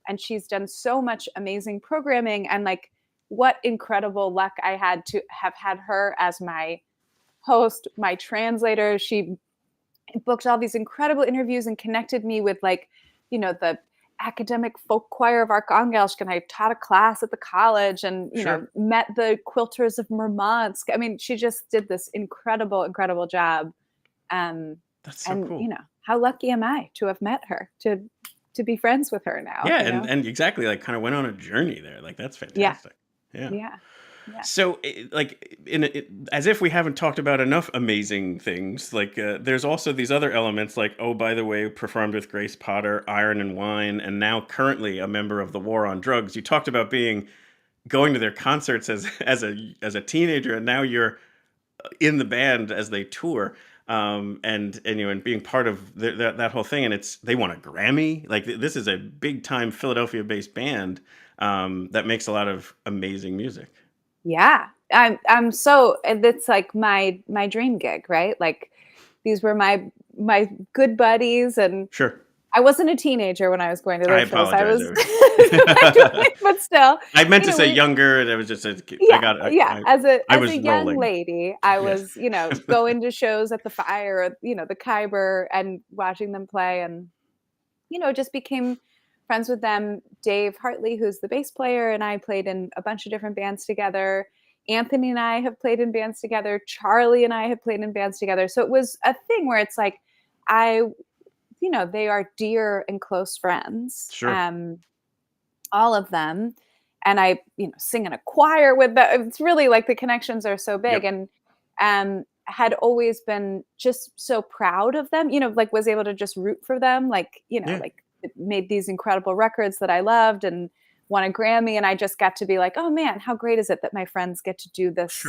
And she's done so much amazing programming. And like, what incredible luck I had to have had her as my host, my translator. She booked all these incredible interviews and connected me with the academic folk choir of Arkhangelsk, and I taught a class at the college and, met the quilters of Murmansk. I mean, she just did this incredible, incredible job. That's so cool. How lucky am I to have met her, to be friends with her now? Yeah, and exactly, like, kind of went on a journey there. Like, that's fantastic. Yeah. So, as if we haven't talked about enough amazing things, like there's also these other elements, like, oh, by the way, performed with Grace Potter, Iron and Wine, and now currently a member of the War on Drugs. You talked about going to their concerts as a teenager, and now you're in the band as they tour, and being part of that whole thing. And they won a Grammy. Like, this is a big time Philadelphia-based band that makes a lot of amazing music. Yeah, I'm so, it's like my dream gig, right? Like, these were my good buddies, and Sure. I wasn't a teenager when I was going to those shows. I was, apologize. but still. I meant to say younger, and it was just as a young rolling. lady, I was, going to shows at the Fire, or, the Khyber, and watching them play, and, just became friends with them. Dave Hartley, who's the bass player, and I played in a bunch of different bands together. Anthony and I have played in bands together. Charlie and I have played in bands together. So it was a thing where it's like, they are dear and close friends. Sure. All of them. And I, sing in a choir with them. It's really like the connections are so big. Yep. And had always been just so proud of them, like was able to just root for them. Like, like made these incredible records that I loved and won a Grammy. And I just got to be like, oh man, how great is it that my friends get to do this,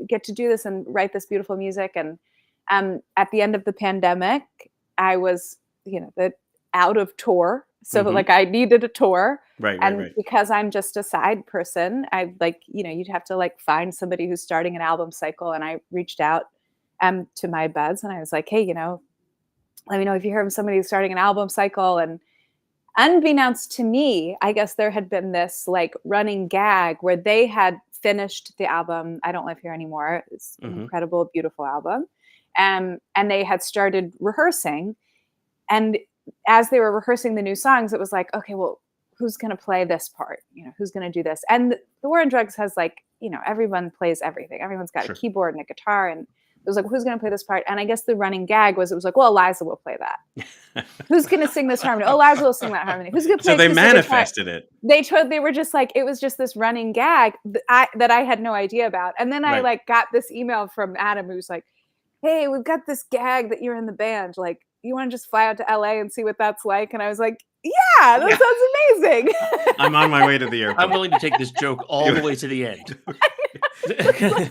get to do this and write this beautiful music. And at the end of the pandemic, I was, out of tour. So like I needed a tour. Right. Because I'm just a side person, I like, you'd have to like find somebody who's starting an album cycle. And I reached out to my buds and I was like, hey, let me know if you hear of somebody who's starting an album cycle. And unbeknownst to me, I guess there had been this like running gag where they had finished the album, I Don't Live Here Anymore. It's an incredible, beautiful album. And they had started rehearsing. And as they were rehearsing the new songs, it was like, okay, well, who's going to play this part? Who's going to do this? And the War on Drugs has like, everyone plays everything. Everyone's got a keyboard and a guitar. And it was like, who's going to play this part? And I guess the running gag was, it was like, well, Eliza will play that. Who's going to sing this harmony? Oh, Eliza will sing that harmony. Who's going to play? So they manifested it. They were just like, it was just this running gag that I had no idea about. And then I like got this email from Adam who's like, hey, we've got this gag that you're in the band. Like, you want to just fly out to LA and see what that's like? And I was like, yeah, that sounds amazing. I'm on my way to the airport. I'm willing to take this joke all the way to the end. This is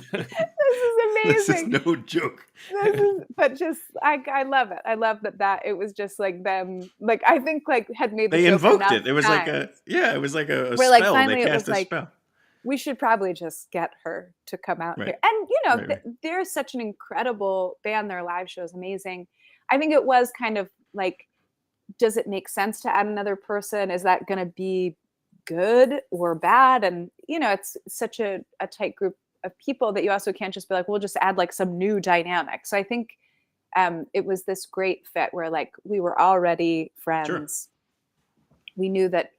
amazing. This is no joke. But just, I love it. I love that it was just like them, like, I think like had made the They joke invoked it. enough It was times. it was like a Where, spell. like, finally They it cast was a like, spell. we should probably just get her to come out here. And, they're such an incredible band. Their live show is amazing. I think it was kind of like, does it make sense to add another person? Is that going to be good or bad? And, it's such a tight group of people that you also can't just be like, we'll just add like some new dynamic. So I think it was this great fit where like we were already friends. Sure. We knew that,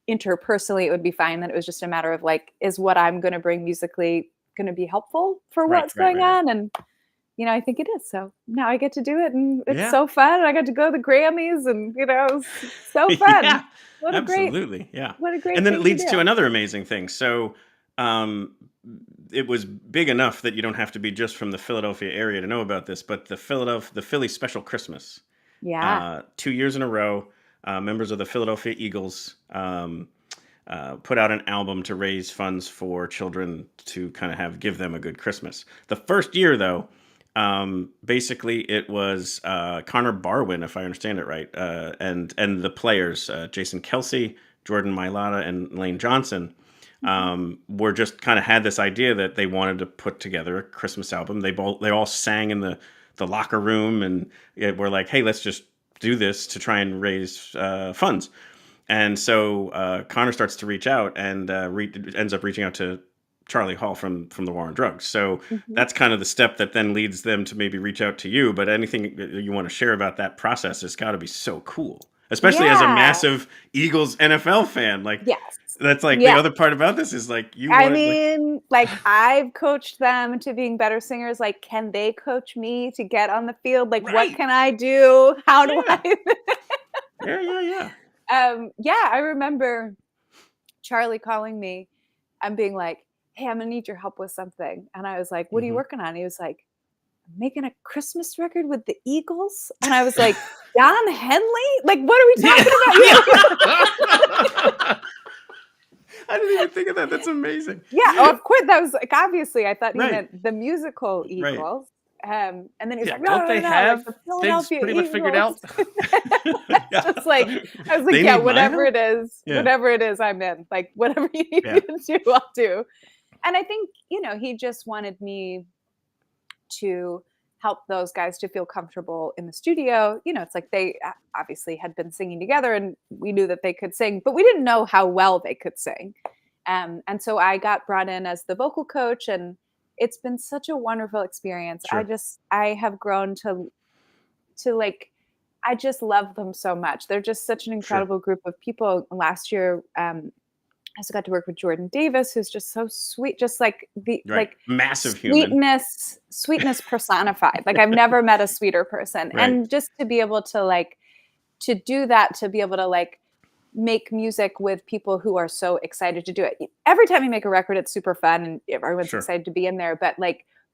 interpersonally it would be fine. That it was just a matter of like, is what I'm going to bring musically going to be helpful for what's going on? And I think it is. So now I get to do it, and it's so fun. And I got to go to the Grammys, and it's so fun. Yeah, what absolutely. What a great. And then it leads to to another amazing thing. So it was big enough that you don't have to be just from the Philadelphia area to know about this. But the Philly Special Christmas. 2 years in a row, members of the Philadelphia Eagles put out an album to raise funds for children to kind of give them a good Christmas. The first year, though. Basically, it was Connor Barwin, if I understand it right, and the players, Jason Kelce, Jordan Mailata, and Lane Johnson, were just kind of had this idea that they wanted to put together a Christmas album. They all sang in the locker room, and were like, hey, let's just do this to try and raise funds. And so Connor starts to reach out and ends up reaching out to Charlie Hall from the War on Drugs. So that's kind of the step that then leads them to maybe reach out to you. But anything you want to share about that process has got to be so cool, especially as a massive Eagles NFL fan. Like, that's like the other part about this is like I've coached them to being better singers. Like, can they coach me to get on the field? Like, what can I do? How do I? I remember Charlie calling me and being like, hey, I'm going to need your help with something. And I was like, what are you working on? He was like, I'm making a Christmas record with the Eagles. And I was like, Don Henley? Like, what are we talking about? I didn't even think of that. That's amazing. Yeah, of course. That was like, obviously, I thought he meant the musical Eagles. And then he was like, no, don't they have things pretty much figured out? Just like, I was like, whatever it is, I'm in. Like, whatever you need me to do, I'll do. And I think, he just wanted me to help those guys to feel comfortable in the studio. It's like they obviously had been singing together and we knew that they could sing, but we didn't know how well they could sing. And so I got brought in as the vocal coach, and it's been such a wonderful experience. Sure. I have grown to like, I just love them so much. They're just such an incredible group of people. Last year, I also got to work with Jordan Davis, who's just so sweet, just like like massive sweetness personified. Like, I've never met a sweeter person. And just to be able to to do that, to be able to make music with people who are so excited to do it. Every time you make a record, it's super fun and everyone's excited to be in there. But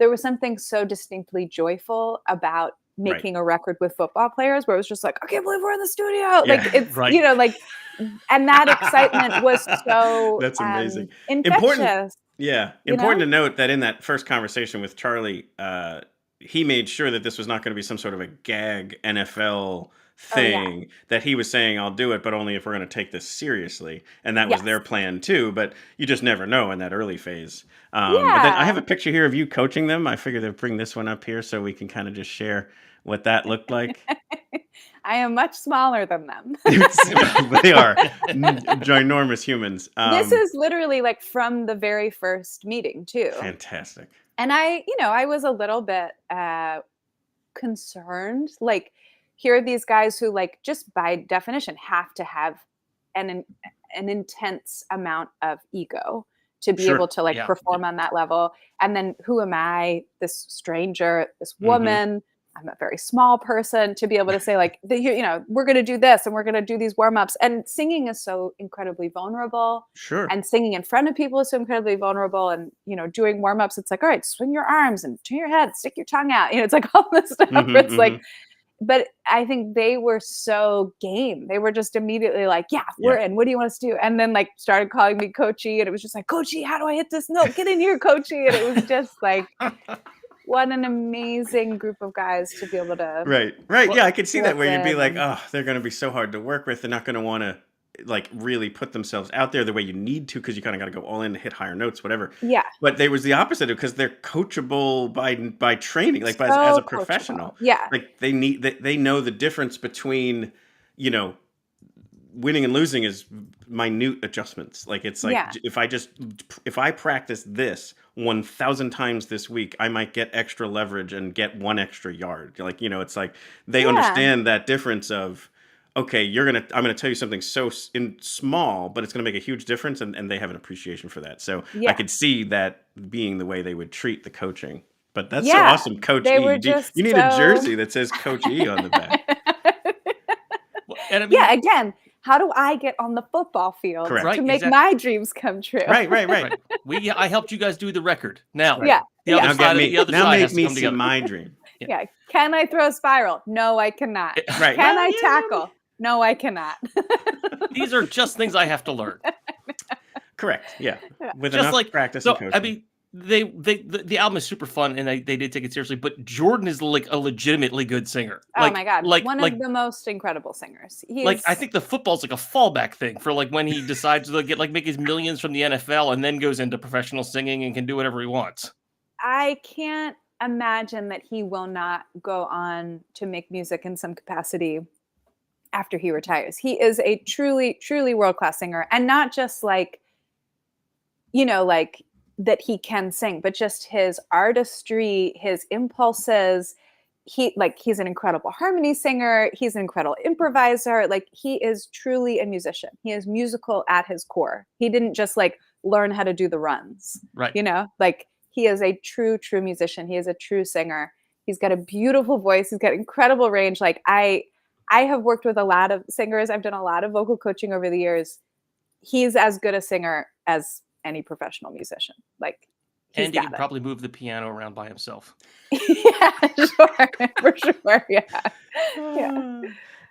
there was something so distinctly joyful about making a record with football players where it was just like, I can't believe we're in the studio. Like it's, Right. you know, like, and that excitement was so That's amazing. infectious. Yeah. You Important know? to note that in that first conversation with Charlie, he made sure that this was not going to be some sort of a gag NFL thing, that he was saying, I'll do it, but only if we're going to take this seriously. And that was their plan too, but you just never know in that early phase. But then I have a picture here of you coaching them. I figured they'd bring this one up here so we can kind of just share what that looked like. I am much smaller than them. They are ginormous humans. This is literally like from the very first meeting too. Fantastic. And I was a little bit concerned. Like, here are these guys who, like, just by definition have to have an intense amount of ego to be able to perform on that level. And then who am I, this stranger, this woman? I'm a very small person to be able to say, like, we're going to do this and we're going to do these warm-ups. And singing is so incredibly vulnerable. Sure. And singing in front of people is so incredibly vulnerable. And, doing warm-ups, it's like, all right, swing your arms and turn your head, stick your tongue out. It's like all this stuff. It's like, but I think they were so game. They were just immediately like, yeah, we're in. What do you want us to do? And then like started calling me Coachy. And it was just like, Coachy, how do I hit this note? Get in here, Coachy. And it was just like, what an amazing group of guys to be able to. Right. Yeah, I could see that where you'd be like, oh, they're going to be so hard to work with. They're not going to want to like really put themselves out there the way you need to, because you kind of got to go all in to hit higher notes, whatever. Yeah. But they was the opposite, because they're coachable by training, like as a professional. Yeah. Like they know the difference between, winning and losing is minute adjustments. Like it's like if I practice this 1,000 times this week, I might get extra leverage and get 1 extra yard. Like, it's like they understand that difference of, okay, I'm gonna tell you something so small, but it's gonna make a huge difference, and they have an appreciation for that. So I could see that being the way they would treat the coaching. But that's so awesome, Coach E. You need a jersey that says Coach E on the back. And I mean, again, how do I get on the football field to make my dreams come true? Right. I helped you guys do the record. Now, the other side make me see my dream. Yeah. Can I throw a spiral? No, I cannot. Right. Can I tackle? No, I cannot. These are just things I have to learn. Correct. Yeah. With just enough practice so, and coaching. I mean, the album is super fun, and they did take it seriously. But Jordan is like a legitimately good singer. Oh my god, one of the most incredible singers. I think the football's like a fallback thing for like when he decides to make his millions from the NFL and then goes into professional singing and can do whatever he wants. I can't imagine that he will not go on to make music in some capacity after he retires. He is a truly, truly world-class singer, and not just like that he can sing, but just his artistry, his impulses. He's an incredible harmony singer. He's an incredible improviser. Like, he is truly a musician. He is musical at his core. He didn't just like learn how to do the runs, right? He is a true musician. He is a true singer. He's got a beautiful voice. He's got incredible range. Like, I have worked with a lot of singers. I've done a lot of vocal coaching over the years. He's as good a singer as any professional musician. Like, and he can probably move the piano around by himself. Yeah, sure, for sure. Yeah.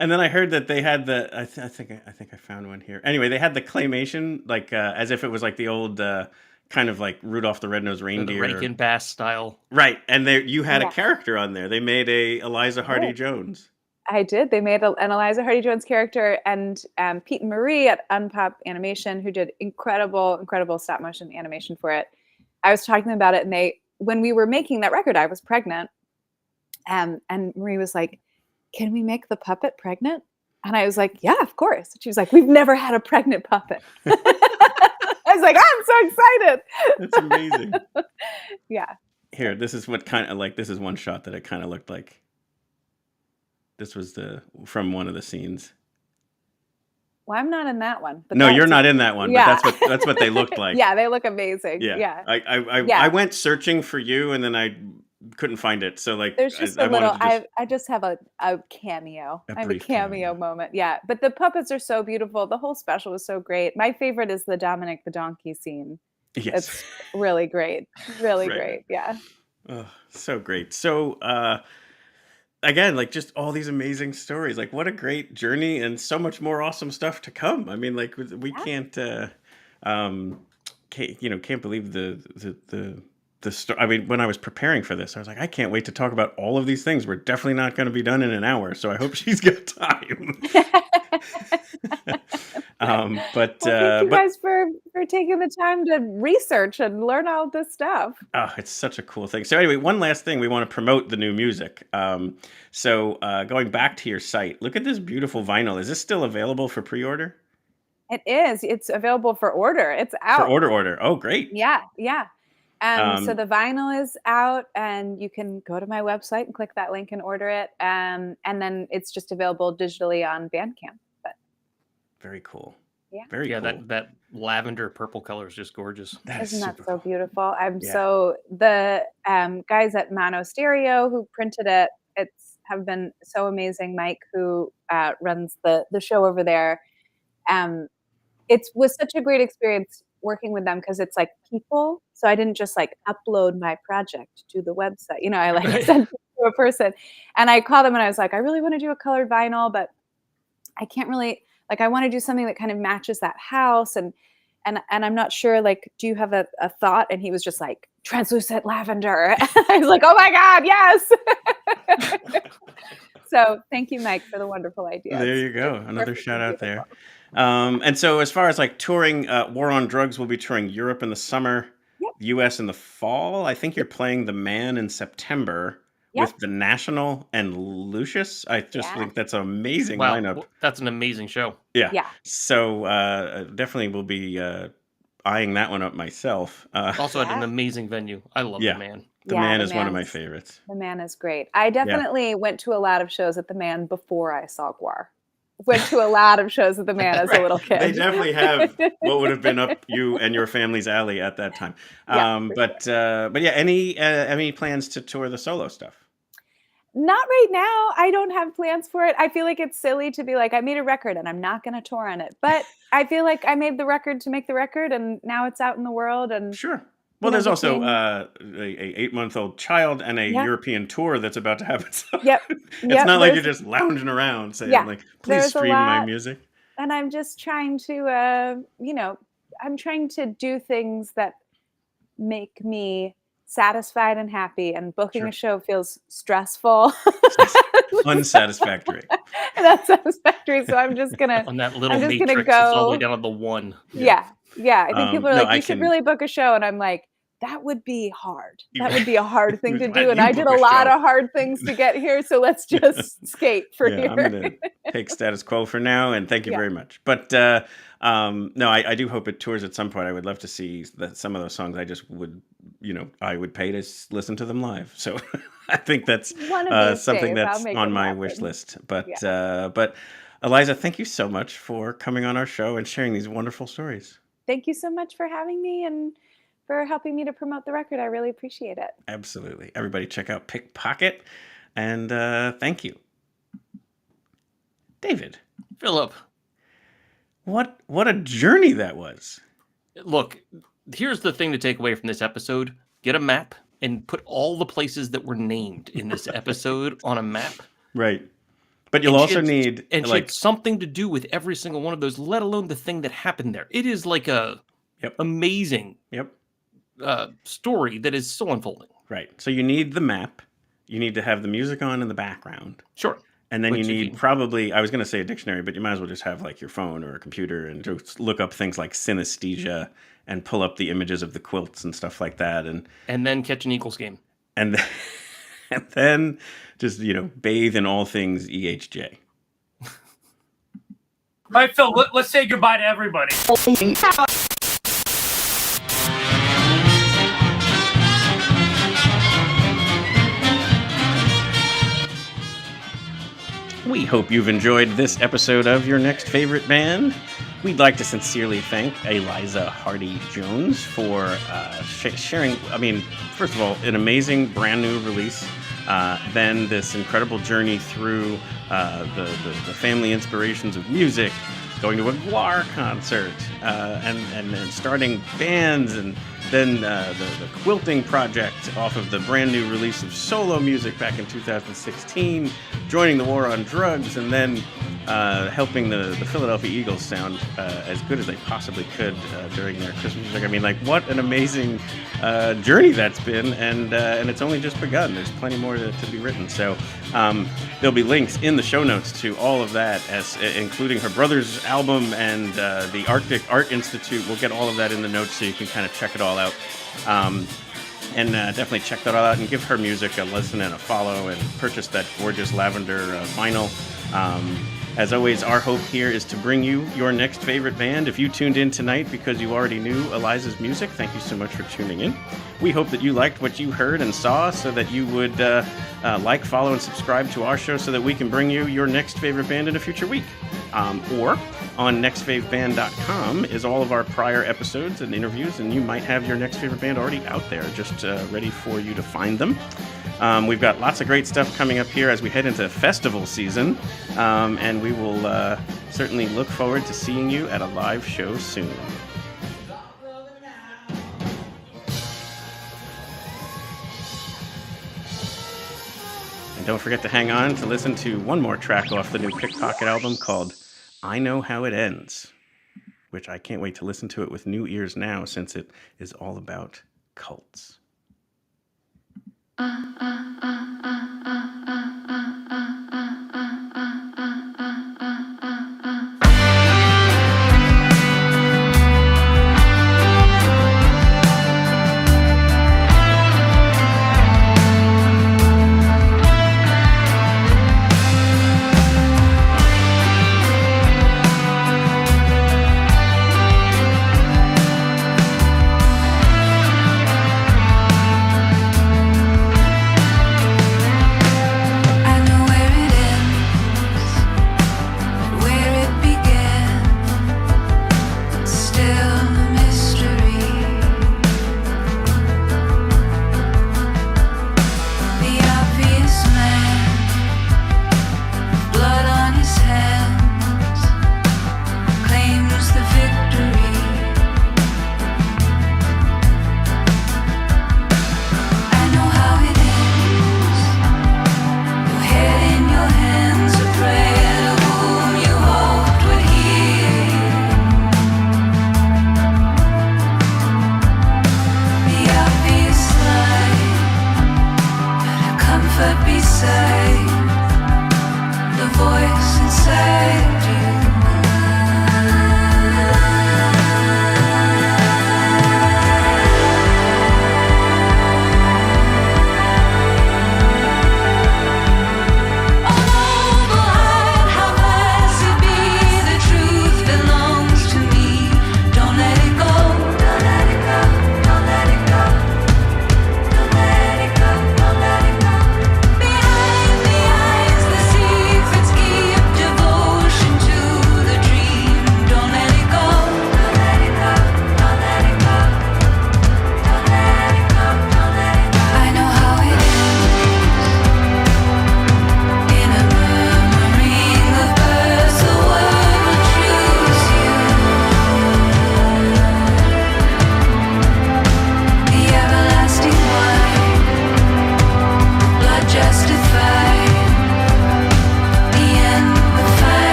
And then I heard that they had I think I found one here. Anyway, they had the claymation, like as if it was like the old kind of like Rudolph the Red-Nosed Reindeer, the Rankin Bass style. Right, and you had a character on there. They made a Eliza Hardy Jones. I did. They made an Eliza Hardy Jones character, and Pete and Marie at Unpop Animation, who did incredible stop motion animation for it. I was talking to them about it, and when we were making that record, I was pregnant, and Marie was like, "Can we make the puppet pregnant?" And I was like, "Yeah, of course." She was like, "We've never had a pregnant puppet." I was like, "I'm so excited." That's amazing. Yeah. Here, this is what this is one shot that it kind of looked like. This was from one of the scenes. Well, I'm not in that one. But no, you're not in that one. Yeah. But that's what they looked like. Yeah, they look amazing. Yeah. I went searching for you, and then I couldn't find it. So like, there's just I just have a cameo. I have a cameo moment. Yeah, but the puppets are so beautiful. The whole special was so great. My favorite is the Dominic the Donkey scene. Yes. It's really great. Really great. Yeah. Oh, so great. So, again, like just all these amazing stories. Like, what a great journey, and so much more awesome stuff to come. I mean, like we Yeah. can't believe the story. I mean, when I was preparing for this, I was like, I can't wait to talk about all of these things. We're definitely not going to be done in an hour, so I hope she's got time. Well, thank you guys for taking the time to research and learn all this stuff. Oh, it's such a cool thing. So anyway, one last thing, we want to promote the new music. So going back to your site, look at this beautiful vinyl. Is this still available for pre-order? It is. It's available for order. It's out. For order. Oh, great. Yeah. So the vinyl is out, and you can go to my website and click that link and order it. And then it's just available digitally on Bandcamp. But very cool. Yeah. Very cool. That lavender purple color is just gorgeous. Isn't that so beautiful? So the guys at Mono Stereo who printed it, have been so amazing. Mike, who runs the show over there, it was such a great experience working with them because it's like people. So I didn't just like upload my project to the website. I like sent it to a person, and I called them and I was like, I really want to do a colored vinyl, but I can't really. Like, I want to do something that kind of matches that house, and I'm not sure. Like, do you have a thought? And he was just like, translucent lavender. I was like, oh my God, yes. So thank you, Mike, for the wonderful idea. There you go. Another shout out there. And so as far as like touring, War on Drugs will be touring Europe in the summer, US in the fall. I think you're playing The Man in September. With the National and Lucius. I just think that's an amazing lineup. That's an amazing show. Yeah. So definitely will be eyeing that one up myself. Also at an amazing venue. I love The Man. The Man is one of my favorites. The Man is great. I definitely went to a lot of shows at The Man before I saw Guar. Went to a lot of shows at The Man as a little kid. They definitely have what would have been up you and your family's alley at that time. But yeah, any plans to tour the solo stuff? Not right now. I don't have plans for it. I feel like it's silly to be like, I made a record and I'm not going to tour on it. But I feel like I made the record to make the record, and now it's out in the world. And sure. Well, there's also a 8-month-old child and a European tour that's about to happen. So it's not like you're just lounging around saying like, please stream my music. And I'm just trying to, I'm trying to do things that make me satisfied and happy, and booking a show feels stressful. Unsatisfactory. That's satisfactory. So I'm just going to, on that little matrix, it's all the way down to the 1. Yeah. I think people are like, you should really book a show. And I'm like, that would be hard. That would be a hard thing to do. And I did a lot of hard things to get here. So let's just skate for here. I'm going to take status quo for now. And thank you very much. But no, I do hope it tours at some point. I would love to see that some of those songs I just would, I would pay to listen to them live. So I think that's something that's on my wish list. But Eliza, thank you so much for coming on our show and sharing these wonderful stories. Thank you so much for having me and for helping me to promote the record. I really appreciate it. Absolutely. Everybody check out Pickpocket. And thank you. David. Philip. What a journey that was. Look, here's the thing to take away from this episode. Get a map and put all the places that were named in this episode on a map. Right. But you'll also need like something to do with every single one of those, let alone the thing that happened there. It is like a amazing story that is so unfolding. Right. So you need the map. You need to have the music on in the background. Sure. And then you need probably, I was going to say a dictionary, but you might as well just have like your phone or a computer and just look up things like synesthesia and pull up the images of the quilts and stuff like that. And then catch an Eagles game. And then just, bathe in all things EHJ. All right, Phil, let's say goodbye to everybody. We hope you've enjoyed this episode of Your Next Favorite Band. We'd like to sincerely thank Eliza Hardy Jones for sharing, first of all, an amazing brand new release, then this incredible journey through the family inspirations of music, going to a Guar concert, and starting bands and then the quilting project off of the brand new release of solo music back in 2016, joining the war on drugs, and then helping the Philadelphia Eagles sound as good as they possibly could during their Christmas music. I mean, like, what an amazing journey that's been, and it's only just begun. There's plenty more to be written. So there'll be links in the show notes to all of that, as including her brother's album and the Arctic Art Institute. We'll get all of that in the notes so you can kind of check it all out. And definitely check that all out and give her music a listen and a follow and purchase that gorgeous lavender vinyl. As always, our hope here is to bring you your next favorite band. If you tuned in tonight because you already knew Eliza's music, thank you so much for tuning in. We hope that you liked what you heard and saw, so that you would like, follow, and subscribe to our show so that we can bring you your next favorite band in a future week. Or on nextfaveband.com is all of our prior episodes and interviews, and you might have your next favorite band already out there, just ready for you to find them. We've got lots of great stuff coming up here as we head into festival season, and we will certainly look forward to seeing you at a live show soon. And don't forget to hang on to listen to one more track off the new Pickpocket album called I Know How It Ends, which I can't wait to listen to it with new ears now, since it is all about cults.